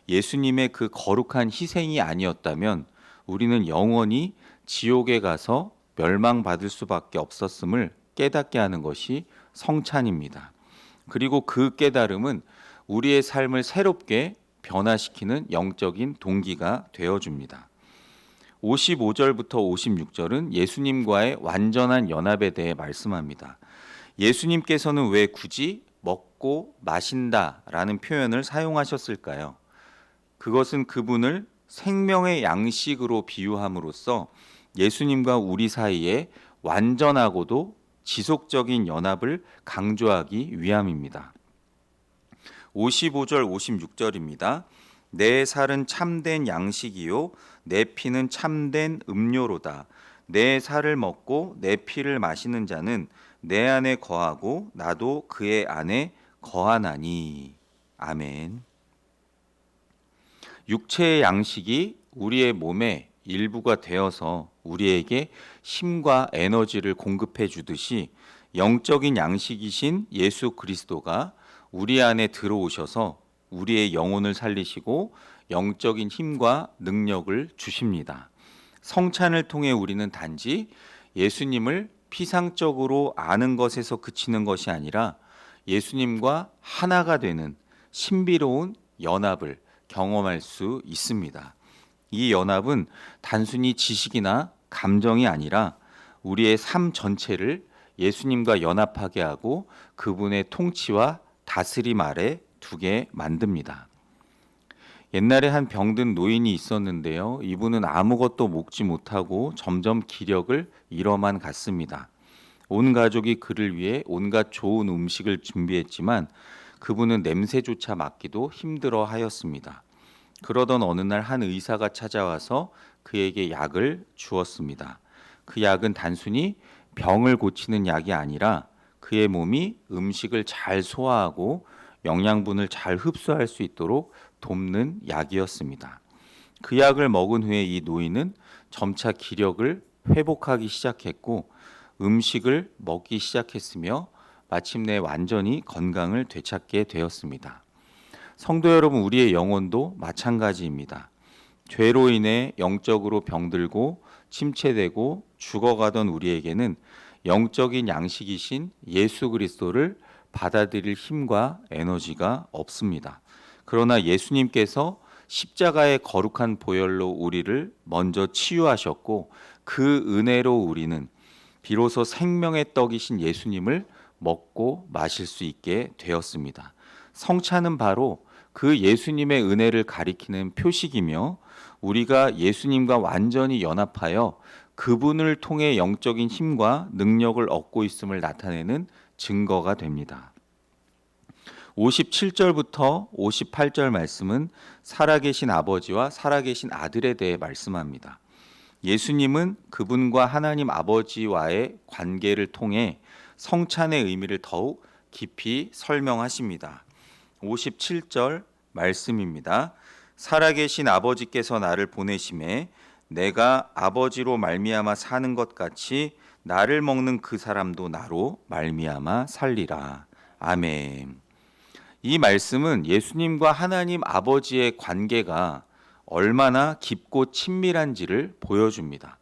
예수님의 그 거룩한 희생이 아니었다면 우리는 영원히 지옥에 가서 멸망받을 수밖에 없었음을 깨닫게 하는 것이 성찬입니다. 그리고 그 깨달음은 우리의 삶을 새롭게 변화시키는 영적인 동기가 되어줍니다. 55절부터 56절은 예수님과의 완전한 연합에 대해 말씀합니다. 예수님께서는 왜 굳이 먹고 마신다라는 표현을 사용하셨을까요? 그것은 그분을 생명의 양식으로 비유함으로써 예수님과 우리 사이에 완전하고도 지속적인 연합을 강조하기 위함입니다. 55절, 56절입니다. 내 살은 참된 양식이요 내 피는 참된 음료로다. 내 살을 먹고 내 피를 마시는 자는 내 안에 거하고 나도 그의 안에 거하나니. 아멘. 육체의 양식이 우리의 몸의 일부가 되어서 우리에게 힘과 에너지를 공급해 주듯이 영적인 양식이신 예수 그리스도가 우리 안에 들어오셔서 우리의 영혼을 살리시고 영적인 힘과 능력을 주십니다. 성찬을 통해 우리는 단지 예수님을 피상적으로 아는 것에서 그치는 것이 아니라 예수님과 하나가 되는 신비로운 연합을 경험할 수 있습니다. 이 연합은 단순히 지식이나 감정이 아니라 우리의 삶 전체를 예수님과 연합하게 하고 그분의 통치와 다스림 아래 두게 만듭니다. 옛날에 한 병든 노인이 있었는데요. 이분은 아무것도 먹지 못하고 점점 기력을 잃어만 갔습니다. 온 가족이 그를 위해 온갖 좋은 음식을 준비했지만 그분은 냄새조차 맡기도 힘들어 하였습니다. 그러던 어느 날 한 의사가 찾아와서 그에게 약을 주었습니다. 그 약은 단순히 병을 고치는 약이 아니라 그의 몸이 음식을 잘 소화하고 영양분을 잘 흡수할 수 있도록 돕는 약이었습니다. 그 약을 먹은 후에 이 노인은 점차 기력을 회복하기 시작했고 음식을 먹기 시작했으며 마침내 완전히 건강을 되찾게 되었습니다. 성도 여러분, 우리의 영혼도 마찬가지입니다. 죄로 인해 영적으로 병들고 침체되고 죽어가던 우리에게는 영적인 양식이신 예수 그리스도를 받아들일 힘과 에너지가 없습니다. 그러나 예수님께서 십자가의 거룩한 보혈로 우리를 먼저 치유하셨고 그 은혜로 우리는 비로소 생명의 떡이신 예수님을 먹고 마실 수 있게 되었습니다. 성찬은 바로 그 예수님의 은혜를 가리키는 표식이며 우리가 예수님과 완전히 연합하여 그분을 통해 영적인 힘과 능력을 얻고 있음을 나타내는 증거가 됩니다. 57절부터 58절 말씀은 살아계신 아버지와 살아계신 아들에 대해 말씀합니다. 예수님은 그분과 하나님 아버지와의 관계를 통해 성찬의 의미를 더욱 깊이 설명하십니다. 57절 말씀입니다. 살아계신 아버지께서 나를 보내심에 내가 아버지로 말미암아 사는 것 같이 나를 먹는 그 사람도 나로 말미암아 살리라. 아멘. 이 말씀은 예수님과 하나님 아버지의 관계가 얼마나 깊고 친밀한지를 보여줍니다.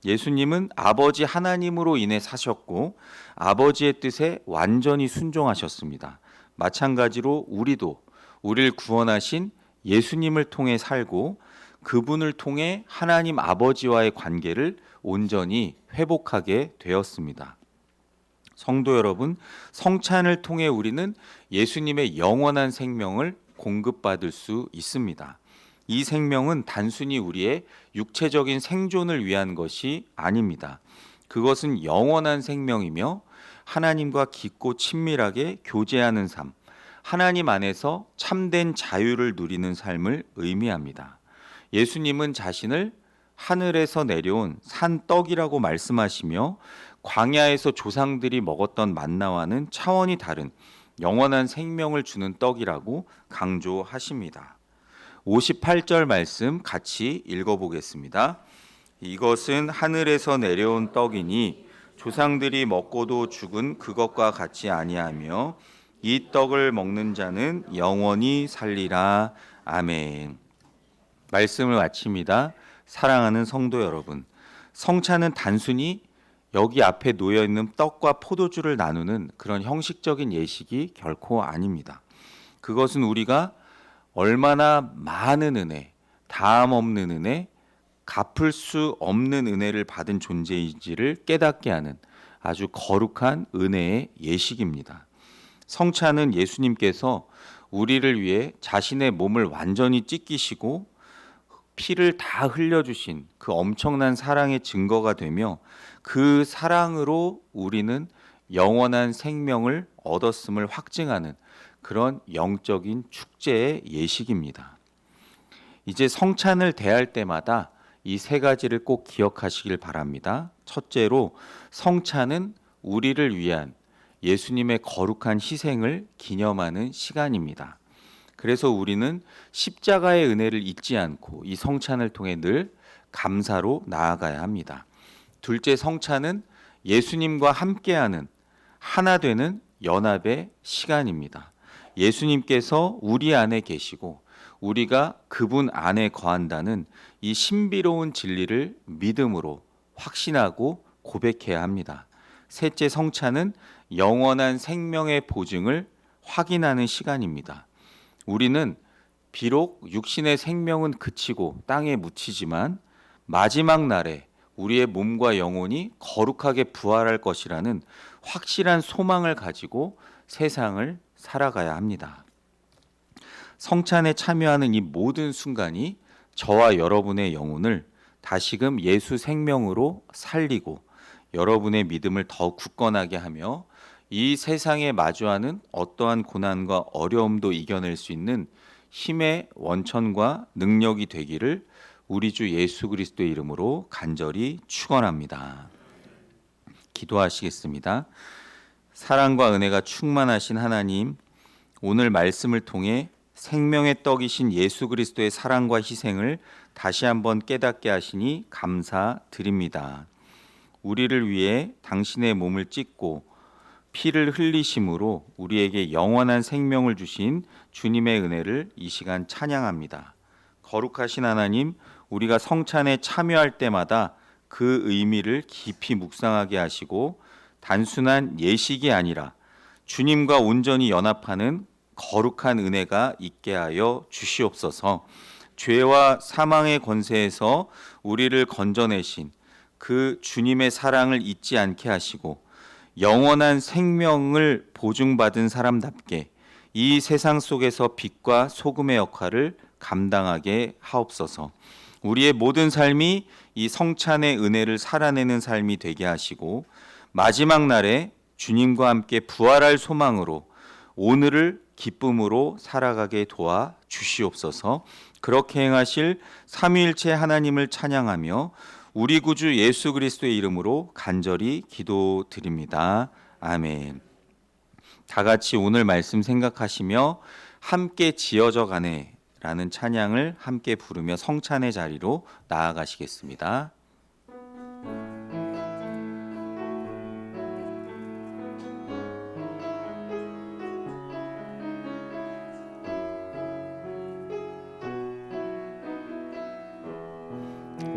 예수님은 아버지 하나님으로 인해 사셨고 아버지의 뜻에 완전히 순종하셨습니다. 마찬가지로 우리도 우리를 구원하신 예수님을 통해 살고 그분을 통해 하나님 아버지와의 관계를 온전히 회복하게 되었습니다. 성도 여러분, 성찬을 통해 우리는 예수님의 영원한 생명을 공급받을 수 있습니다. 이 생명은 단순히 우리의 육체적인 생존을 위한 것이 아닙니다. 그것은 영원한 생명이며 하나님과 깊고 친밀하게 교제하는 삶, 하나님 안에서 참된 자유를 누리는 삶을 의미합니다. 예수님은 자신을 하늘에서 내려온 산떡이라고 말씀하시며 광야에서 조상들이 먹었던 만나와는 차원이 다른 영원한 생명을 주는 떡이라고 강조하십니다. 58절 말씀 같이 읽어보겠습니다. 이것은 하늘에서 내려온 떡이니 조상들이 먹고도 죽은 그것과 같지 아니하며 이 떡을 먹는 자는 영원히 살리라. 아멘. 말씀을 마칩니다. 사랑하는 성도 여러분, 성찬은 단순히 여기 앞에 놓여 있는 떡과 포도주를 나누는 그런 형식적인 예식이 결코 아닙니다. 그것은 우리가 얼마나 많은 은혜, 다함 없는 은혜, 갚을 수 없는 은혜를 받은 존재인지를 깨닫게 하는 아주 거룩한 은혜의 예식입니다. 성찬은 예수님께서 우리를 위해 자신의 몸을 완전히 찢기시고 피를 다 흘려주신 그 엄청난 사랑의 증거가 되며 그 사랑으로 우리는 영원한 생명을 얻었음을 확증하는 그런 영적인 축제의 예식입니다. 이제 성찬을 대할 때마다 이 세 가지를 꼭 기억하시길 바랍니다. 첫째로, 성찬은 우리를 위한 예수님의 거룩한 희생을 기념하는 시간입니다. 그래서 우리는 십자가의 은혜를 잊지 않고 이 성찬을 통해 늘 감사로 나아가야 합니다. 둘째, 성찬은 예수님과 함께하는 하나 되는 연합의 시간입니다. 예수님께서 우리 안에 계시고 우리가 그분 안에 거한다는 이 신비로운 진리를 믿음으로 확신하고 고백해야 합니다. 셋째, 성찬은 영원한 생명의 보증을 확인하는 시간입니다. 우리는 비록 육신의 생명은 그치고 땅에 묻히지만 마지막 날에 우리의 몸과 영혼이 거룩하게 부활할 것이라는 확실한 소망을 가지고 세상을 살아가야 합니다. 성찬에 참여하는 이 모든 순간이 저와 여러분의 영혼을 다시금 예수 생명으로 살리고 여러분의 믿음을 더 굳건하게 하며 이 세상에 마주하는 어떠한 고난과 어려움도 이겨낼 수 있는 힘의 원천과 능력이 되기를 우리 주 예수 그리스도의 이름으로 간절히 축원합니다. 기도하시겠습니다. 사랑과 은혜가 충만하신 하나님, 오늘 말씀을 통해 생명의 떡이신 예수 그리스도의 사랑과 희생을 다시 한번 깨닫게 하시니 감사드립니다. 우리를 위해 당신의 몸을 찢고 피를 흘리심으로 우리에게 영원한 생명을 주신 주님의 은혜를 이 시간 찬양합니다. 거룩하신 하나님, 우리가 성찬에 참여할 때마다 그 의미를 깊이 묵상하게 하시고 단순한 예식이 아니라 주님과 온전히 연합하는 거룩한 은혜가 있게 하여 주시옵소서. 죄와 사망의 권세에서 우리를 건져내신 그 주님의 사랑을 잊지 않게 하시고 영원한 생명을 보증받은 사람답게 이 세상 속에서 빛과 소금의 역할을 감당하게 하옵소서. 우리의 모든 삶이 이 성찬의 은혜를 살아내는 삶이 되게 하시고 마지막 날에 주님과 함께 부활할 소망으로 오늘을 기쁨으로 살아가게 도와 주시옵소서. 그렇게 행하실 삼위일체 하나님을 찬양하며 우리 구주 예수 그리스도의 이름으로 간절히 기도드립니다. 아멘. 다 같이 오늘 말씀 생각하시며 함께 지어져 가네 라는 찬양을 함께 부르며 성찬의 자리로 나아가시겠습니다.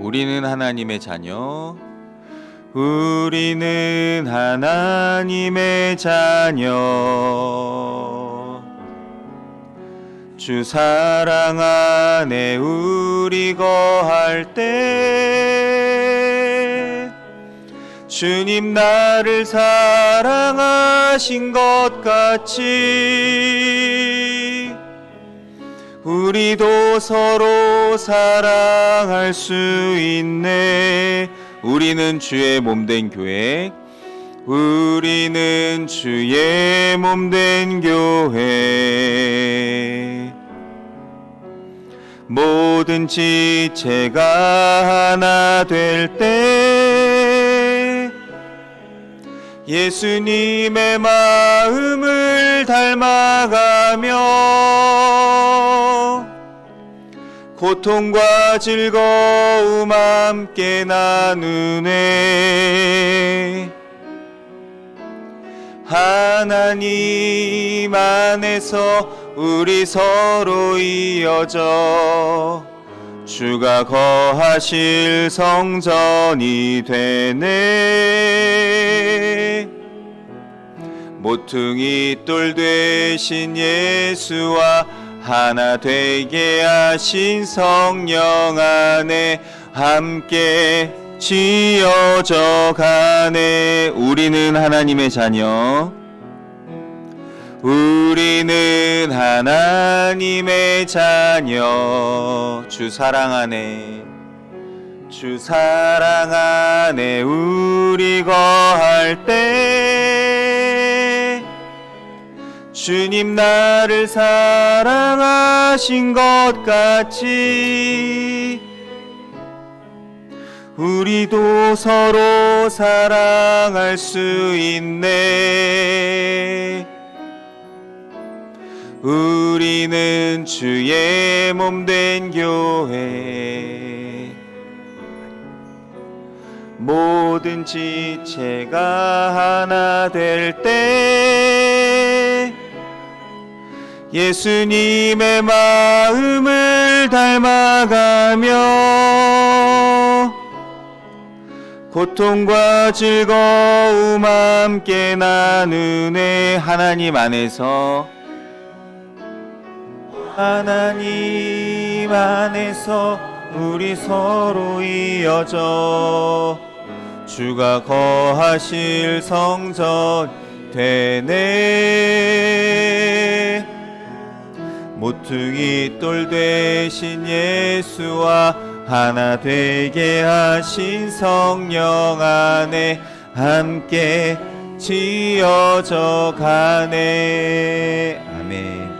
우리는 하나님의 자녀, 우리는 하나님의 자녀, 주 사랑 안에 우리 거할 때 주님 나를 사랑하신 것 같이 우리도 서로 사랑할 수 있네. 우리는 주의 몸된 교회, 우리는 주의 몸된 교회, 모든 지체가 하나 될 때 예수님의 마음을 닮아가며 고통과 즐거움 함께 나누네. 하나님 안에서 우리 서로 이어져 주가 거하실 성전이 되네. 모퉁이 돌 되신 예수와 하나 되게 하신 성령 안에 함께 지어져 가네. 우리는 하나님의 자녀, 우리는 하나님의 자녀, 주 사랑 안에, 주 사랑 안에 우리 거할 때 주님 나를 사랑하신 것 같이 우리도 서로 사랑할 수 있네. 우리는 주의 몸된 교회, 모든 지체가 하나 될 때 예수님의 마음을 닮아가며 고통과 즐거움 함께 나누네. 하나님 안에서 우리 서로 이어져 주가 거하실 성전 되네. 모퉁이 돌 되신 예수와 하나 되게 하신 성령 안에 함께 지어져 가네. 아멘.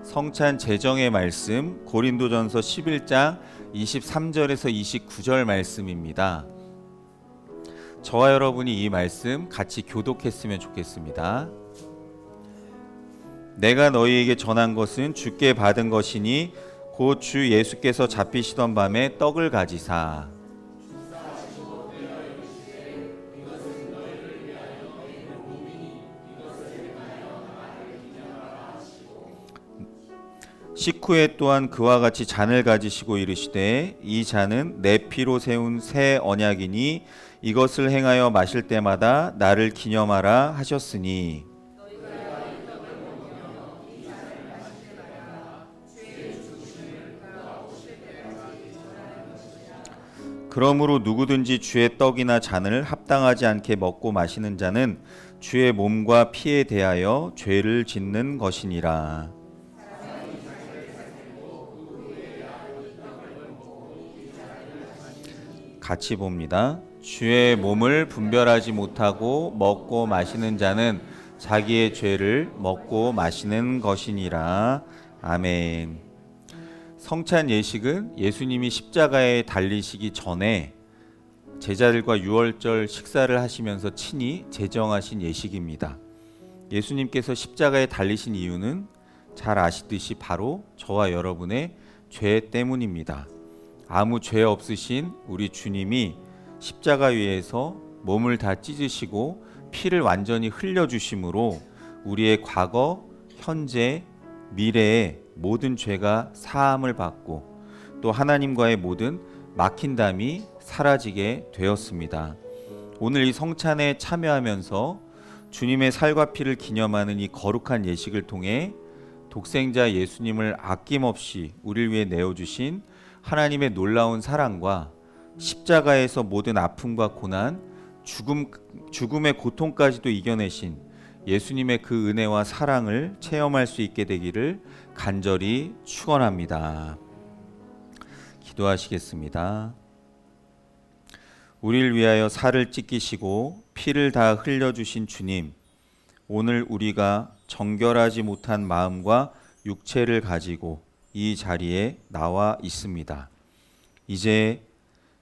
성찬 제정의 말씀 고린도전서 11장 23절에서 29절 말씀입니다. 저와 여러분이 이 말씀 같이 교독했으면 좋겠습니다. 내가 너희에게 전한 것은 주께 받은 것이니 곧 주 예수께서 잡히시던 밤에 떡을 가지사 식후에 또한 그와 같이 잔을 가지시고 이르시되 이 잔은 내 피로 세운 새 언약이니 이것을 행하여 마실 때마다 나를 기념하라 하셨으니 그러므로 누구든지 주의 떡이나 잔을 합당하지 않게 먹고 마시는 자는 주의 몸과 피에 대하여 죄를 짓는 것이니라. 같이 봅니다. 주의 몸을 분별하지 못하고 먹고 마시는 자는 자기의 죄를 먹고 마시는 것이니라. 아멘. 성찬 예식은 예수님이 십자가에 달리시기 전에 제자들과 유월절 식사를 하시면서 친히 제정하신 예식입니다. 예수님께서 십자가에 달리신 이유는 잘 아시듯이 바로 저와 여러분의 죄 때문입니다. 아무 죄 없으신 우리 주님이 십자가 위에서 몸을 다 찢으시고 피를 완전히 흘려주심으로 우리의 과거, 현재, 미래의 모든 죄가 사함을 받고 또 하나님과의 모든 막힌담이 사라지게 되었습니다. 오늘 이 성찬에 참여하면서 주님의 살과 피를 기념하는 이 거룩한 예식을 통해 독생자 예수님을 아낌없이 우리를 위해 내어주신 하나님의 놀라운 사랑과 십자가에서 모든 아픔과 고난, 죽음의 고통까지도 이겨내신 예수님의 그 은혜와 사랑을 체험할 수 있게 되기를 간절히 축원합니다. 기도하시겠습니다. 우리를 위하여 살을 찢기시고 피를 다 흘려주신 주님, 오늘 우리가 정결하지 못한 마음과 육체를 가지고 이 자리에 나와 있습니다. 이제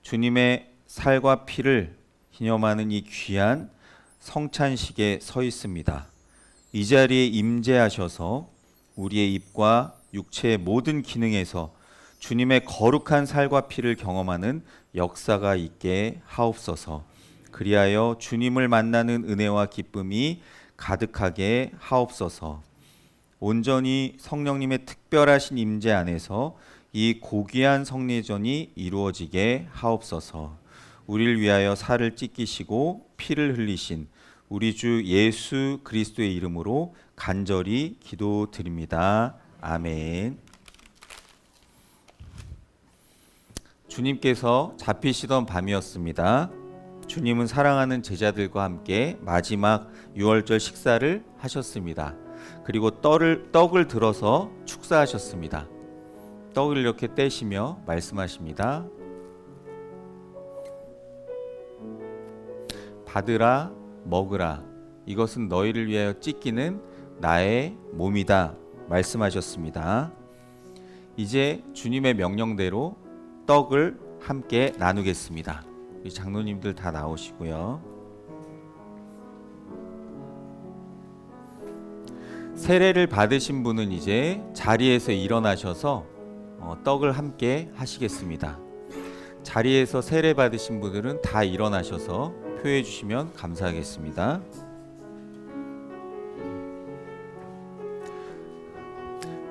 주님의 살과 피를 기념하는 이 귀한 성찬식에 서 있습니다. 이 자리에 임재하셔서 우리의 입과 육체의 모든 기능에서 주님의 거룩한 살과 피를 경험하는 역사가 있게 하옵소서. 그리하여 주님을 만나는 은혜와 기쁨이 가득하게 하옵소서. 온전히 성령님의 특별하신 임재 안에서 이 고귀한 성례전이 이루어지게 하옵소서. 우리를 위하여 살을 찢기시고 피를 흘리신 우리 주 예수 그리스도의 이름으로 간절히 기도드립니다. 아멘. 주님께서 잡히시던 밤이었습니다. 주님은 사랑하는 제자들과 함께 마지막 유월절 식사를 하셨습니다. 그리고 떡을 들어서 축사하셨습니다. 떡을 이렇게 떼시며 말씀하십니다. 받으라, 먹으라. 이것은 너희를 위하여 찢기는 나의 몸이다 말씀하셨습니다. 이제 주님의 명령대로 떡을 함께 나누겠습니다. 우리 장로님들 다 나오시고요. 세례를 받으신 분은 이제 자리에서 일어나셔서 떡을 함께 하시겠습니다. 자리에서 세례 받으신 분들은 다 일어나셔서 표해 주시면 감사하겠습니다.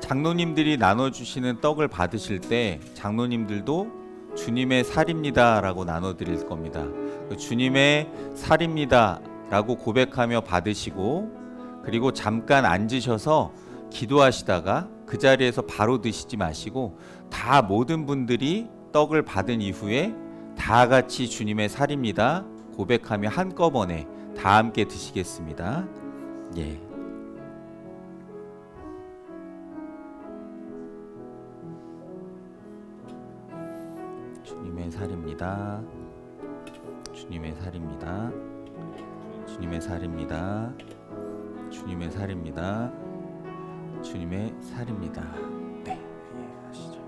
장로님들이 나눠주시는 떡을 받으실 때 장로님들도 주님의 살입니다 라고 나눠드릴 겁니다. 주님의 살입니다 라고 고백하며 받으시고, 그리고 잠깐 앉으셔서 기도하시다가 그 자리에서 바로 드시지 마시고 다 모든 분들이 떡을 받은 이후에 다 같이 주님의 살입니다 고백하며 한꺼번에 다 함께 드시겠습니다. 예. 주님의 살입니다. 주님의 살입니다. 주님의 살입니다. 주님의 살입니다. 주님의 살입니다. 네, 예, 하시죠.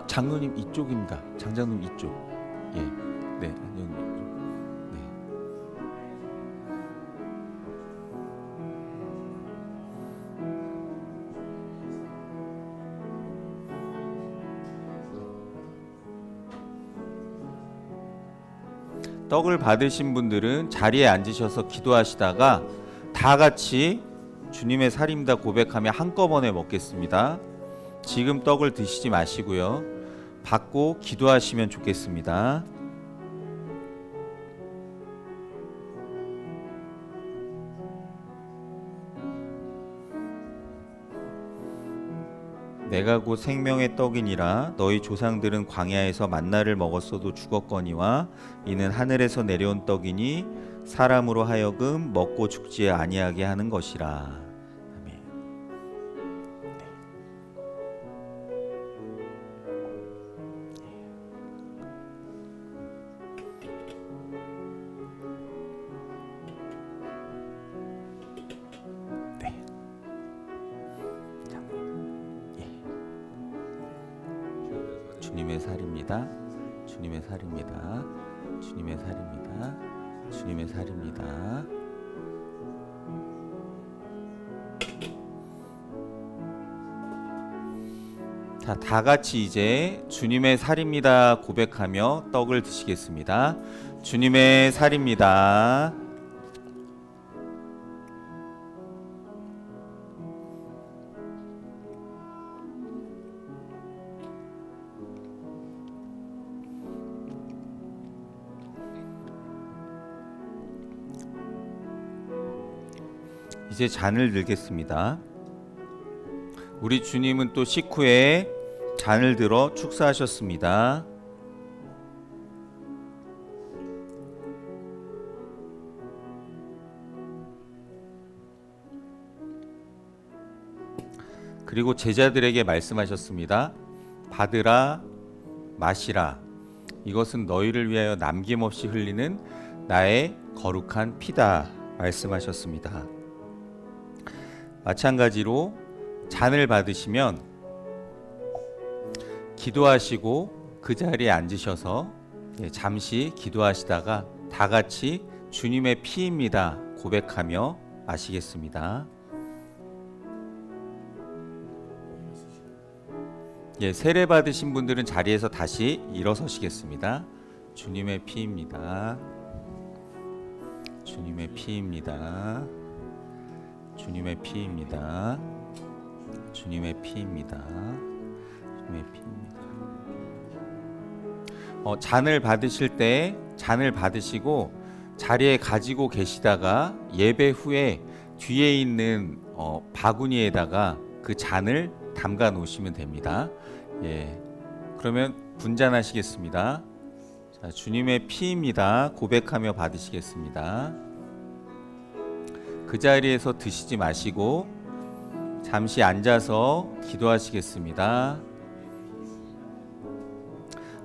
장로님 이쪽입니다. 장장님 이쪽. 예, 네, 여기 이쪽. 네. 떡을 받으신 분들은 자리에 앉으셔서 기도하시다가 다 같이 주님의 살입니다 고백하며 한꺼번에 먹겠습니다. 지금 떡을 드시지 마시고요. 받고 기도하시면 좋겠습니다. 내가 곧 생명의 떡이니라. 너희 조상들은 광야에서 만나를 먹었어도 죽었거니와 이는 하늘에서 내려온 떡이니 사람으로 하여금 먹고 죽지 아니하게 하는 것이라. 아멘. 네. 주님의 살입니다. 주님의 살입니다. 주님의 살입니다. 주님의 살입니다. 자, 다 같이 이제 주님의 살입니다 고백하며 떡을 드시겠습니다. 주님의 살입니다. 이제 잔을 들겠습니다. 우리 주님은 또 식후에 잔을 들어 축사하셨습니다. 그리고 제자들에게 말씀하셨습니다. 받으라, 마시라. 이것은 너희를 위하여 남김없이 흘리는 나의 거룩한 피다 말씀하셨습니다. 마찬가지로 잔을 받으시면 기도하시고 그 자리에 앉으셔서 잠시 기도하시다가 다 같이 주님의 피입니다 고백하며 마시겠습니다. 세례 받으신 분들은 자리에서 다시 일어서시겠습니다. 주님의 피입니다. 주님의 피입니다. 주님의 피입니다. 주님의 피입니다. 주님의 피입니다. 잔을 받으실 때 잔을 받으시고 자리에 가지고 계시다가 예배 후에 뒤에 있는 바구니에다가 그 잔을 담가 놓으시면 됩니다. 예, 그러면 분잔하시겠습니다. 자, 주님의 피입니다 고백하며 받으시겠습니다. 그 자리에서 드시지 마시고 잠시 앉아서 기도하시겠습니다.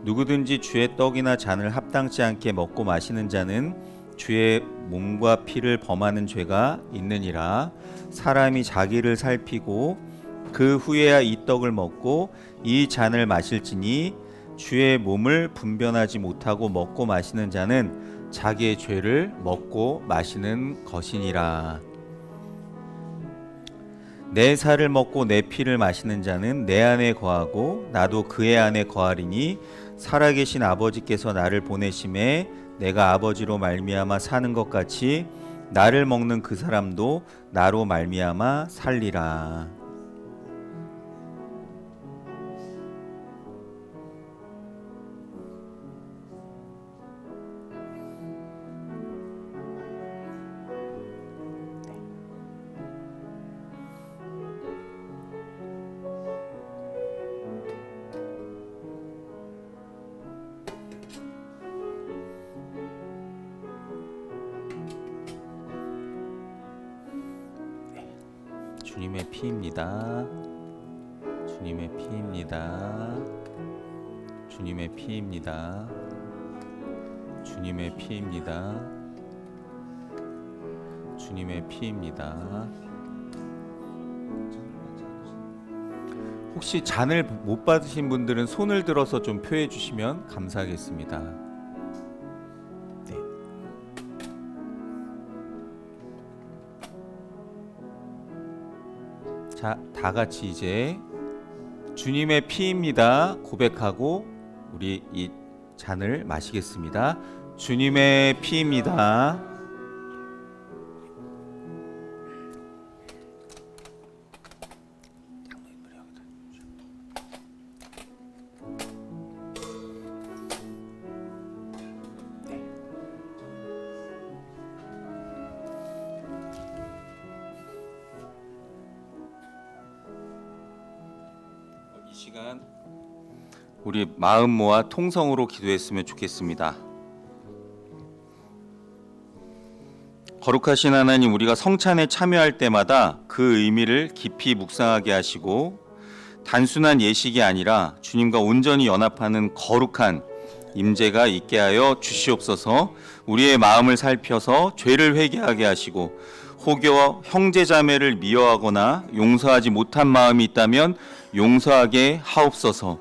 누구든지 주의 떡이나 잔을 합당치 않게 먹고 마시는 자는 주의 몸과 피를 범하는 죄가 있느니라. 사람이 자기를 살피고 그 후에야 이 떡을 먹고 이 잔을 마실지니 주의 몸을 분별하지 못하고 먹고 마시는 자는 자기의 죄를 먹고 마시는 것이니라. 내 살을 먹고 내 피를 마시는 자는 내 안에 거하고 나도 그의 안에 거하리니 살아계신 아버지께서 나를 보내심에 내가 아버지로 말미암아 사는 것 같이 나를 먹는 그 사람도 나로 말미암아 살리라. 주님의 피입니다. 주님의 피입니다. 주님의 피입니다. 주님의 피입니다. 주님의 피입니다. 혹시 잔을 못 받으신 분들은 손을 들어서 좀 표해 주시면 감사하겠습니다. 네. 자, 다 같이 이제 주님의 피입니다 고백하고 우리 이 잔을 마시겠습니다. 주님의 피입니다. 이 시간 우리 마음 모아 통성으로 기도했으면 좋겠습니다. 거룩하신 하나님, 우리가 성찬에 참여할 때마다 그 의미를 깊이 묵상하게 하시고 단순한 예식이 아니라 주님과 온전히 연합하는 거룩한 임재가 있게 하여 주시옵소서. 우리의 마음을 살펴서 죄를 회개하게 하시고 혹여 형제자매를 미워하거나 용서하지 못한 마음이 있다면 용서하게 하옵소서.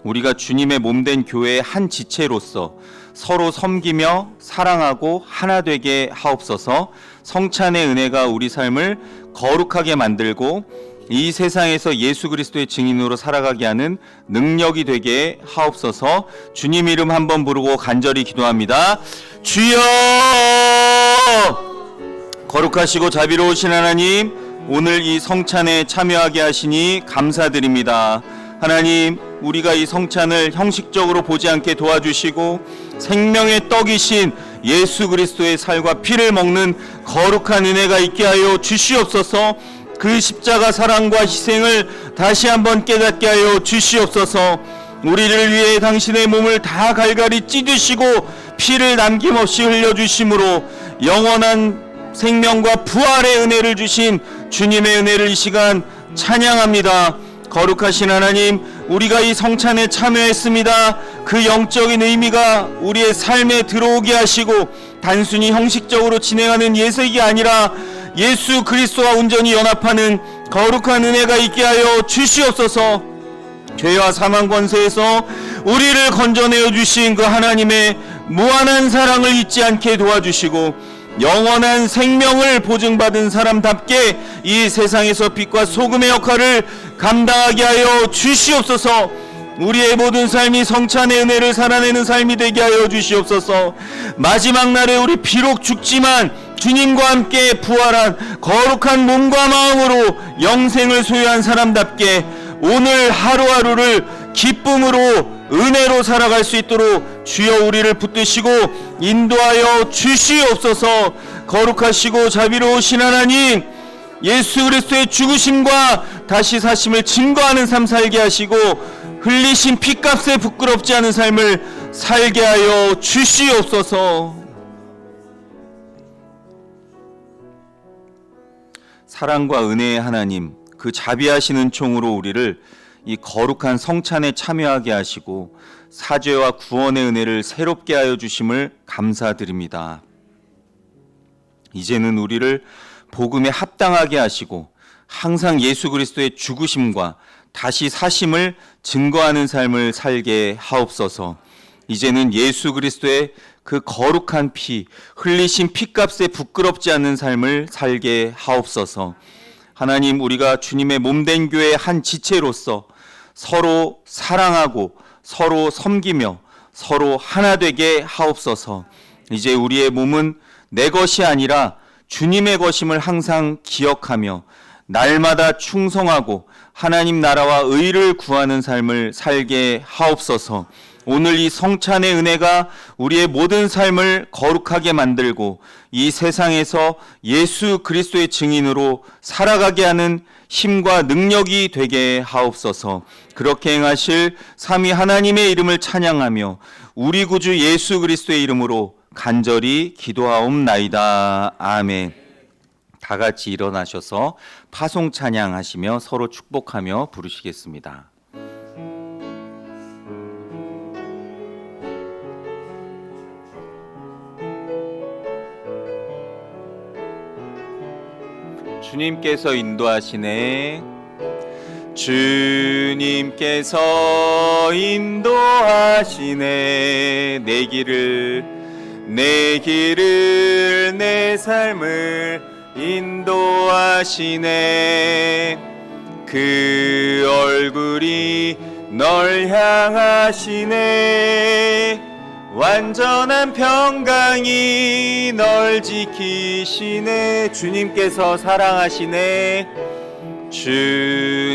우리가 주님의 몸된 교회의 한 지체로서 서로 섬기며 사랑하고 하나 되게 하옵소서. 성찬의 은혜가 우리 삶을 거룩하게 만들고 이 세상에서 예수 그리스도의 증인으로 살아가게 하는 능력이 되게 하옵소서. 주님 이름 한번 부르고 간절히 기도합니다. 주여! 거룩하시고 자비로우신 하나님, 오늘 이 성찬에 참여하게 하시니 감사드립니다. 하나님, 우리가 이 성찬을 형식적으로 보지 않게 도와주시고 생명의 떡이신 예수 그리스도의 살과 피를 먹는 거룩한 은혜가 있게 하여 주시옵소서. 그 십자가 사랑과 희생을 다시 한번 깨닫게 하여 주시옵소서. 우리를 위해 당신의 몸을 다 갈갈이 찢으시고 피를 남김없이 흘려주심으로 영원한 생명과 부활의 은혜를 주신 주님의 은혜를 이 시간 찬양합니다. 거룩하신 하나님, 우리가 이 성찬에 참여했습니다. 그 영적인 의미가 우리의 삶에 들어오게 하시고 단순히 형식적으로 진행하는 예식이 아니라 예수 그리스도와 온전히 연합하는 거룩한 은혜가 있게 하여 주시옵소서. 죄와 사망 권세에서 우리를 건져내어 주신 그 하나님의 무한한 사랑을 잊지 않게 도와주시고 영원한 생명을 보증받은 사람답게 이 세상에서 빛과 소금의 역할을 감당하게 하여 주시옵소서. 우리의 모든 삶이 성찬의 은혜를 살아내는 삶이 되게 하여 주시옵소서. 마지막 날에 우리 비록 죽지만 주님과 함께 부활한 거룩한 몸과 마음으로 영생을 소유한 사람답게 오늘 하루하루를 기쁨으로 은혜로 살아갈 수 있도록 주여 우리를 붙드시고 인도하여 주시옵소서. 거룩하시고 자비로우신 하나님, 예수 그리스도의 죽으심과 다시 사심을 증거하는 삶 살게 하시고 흘리신 피값에 부끄럽지 않은 삶을 살게 하여 주시옵소서. 사랑과 은혜의 하나님, 그 자비하시는 총으로 우리를 이 거룩한 성찬에 참여하게 하시고 사죄와 구원의 은혜를 새롭게 하여 주심을 감사드립니다. 이제는 우리를 복음에 합당하게 하시고 항상 예수 그리스도의 죽으심과 다시 사심을 증거하는 삶을 살게 하옵소서. 이제는 예수 그리스도의 그 거룩한 피, 흘리신 피값에 부끄럽지 않는 삶을 살게 하옵소서. 하나님, 우리가 주님의 몸된 교회의 한 지체로서 서로 사랑하고 서로 섬기며 서로 하나 되게 하옵소서. 이제 우리의 몸은 내 것이 아니라 주님의 것임을 항상 기억하며 날마다 충성하고 하나님 나라와 의를 구하는 삶을 살게 하옵소서. 오늘 이 성찬의 은혜가 우리의 모든 삶을 거룩하게 만들고 이 세상에서 예수 그리스도의 증인으로 살아가게 하는 힘과 능력이 되게 하옵소서. 그렇게 행하실 삼위 하나님의 이름을 찬양하며 우리 구주 예수 그리스도의 이름으로 간절히 기도하옵나이다. 아멘. 다 같이 일어나셔서 파송 찬양하시며 서로 축복하며 부르시겠습니다. 주님께서 인도하시네. 주님께서 인도하시네. 내 길을 내 삶을 인도하시네. 그 얼굴이 널 향하시네. 완전한 평강이 널 지키시네. 주님께서 사랑하시네.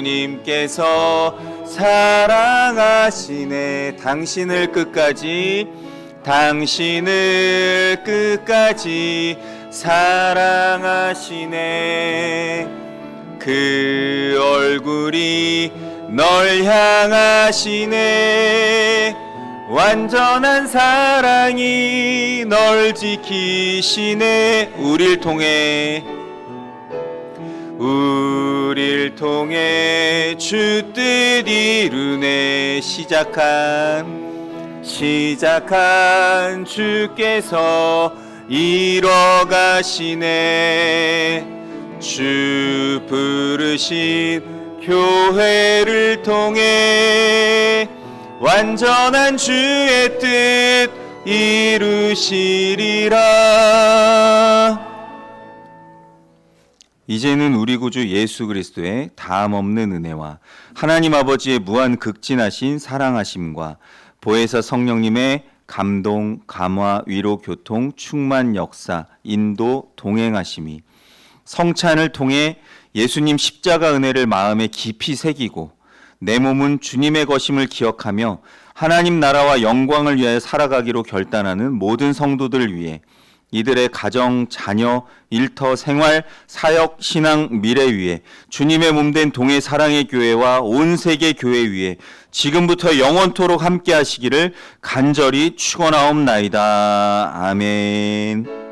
주님께서 사랑하시네. 당신을 끝까지 사랑하시네. 그 얼굴이 널 향하시네. 완전한 사랑이 널 지키시네. 우릴 통해 주 뜻 이루네. 시작한 주께서 이뤄가시네. 주 부르신 교회를 통해 완전한 주의 뜻 이루시리라. 이제는 우리 구주 예수 그리스도의 다함 없는 은혜와 하나님 아버지의 무한 극진하신 사랑하심과 보혜사 성령님의 감동, 감화, 위로, 교통, 충만, 역사, 인도, 동행하심이 성찬을 통해 예수님 십자가 은혜를 마음에 깊이 새기고 내 몸은 주님의 것임을 기억하며 하나님 나라와 영광을 위하여 살아가기로 결단하는 모든 성도들을 위해 이들의 가정, 자녀, 일터, 생활, 사역, 신앙, 미래 위에 주님의 몸된 동해 사랑의 교회와 온 세계 교회 위에 지금부터 영원토록 함께 하시기를 간절히 축원하옵나이다. 아멘.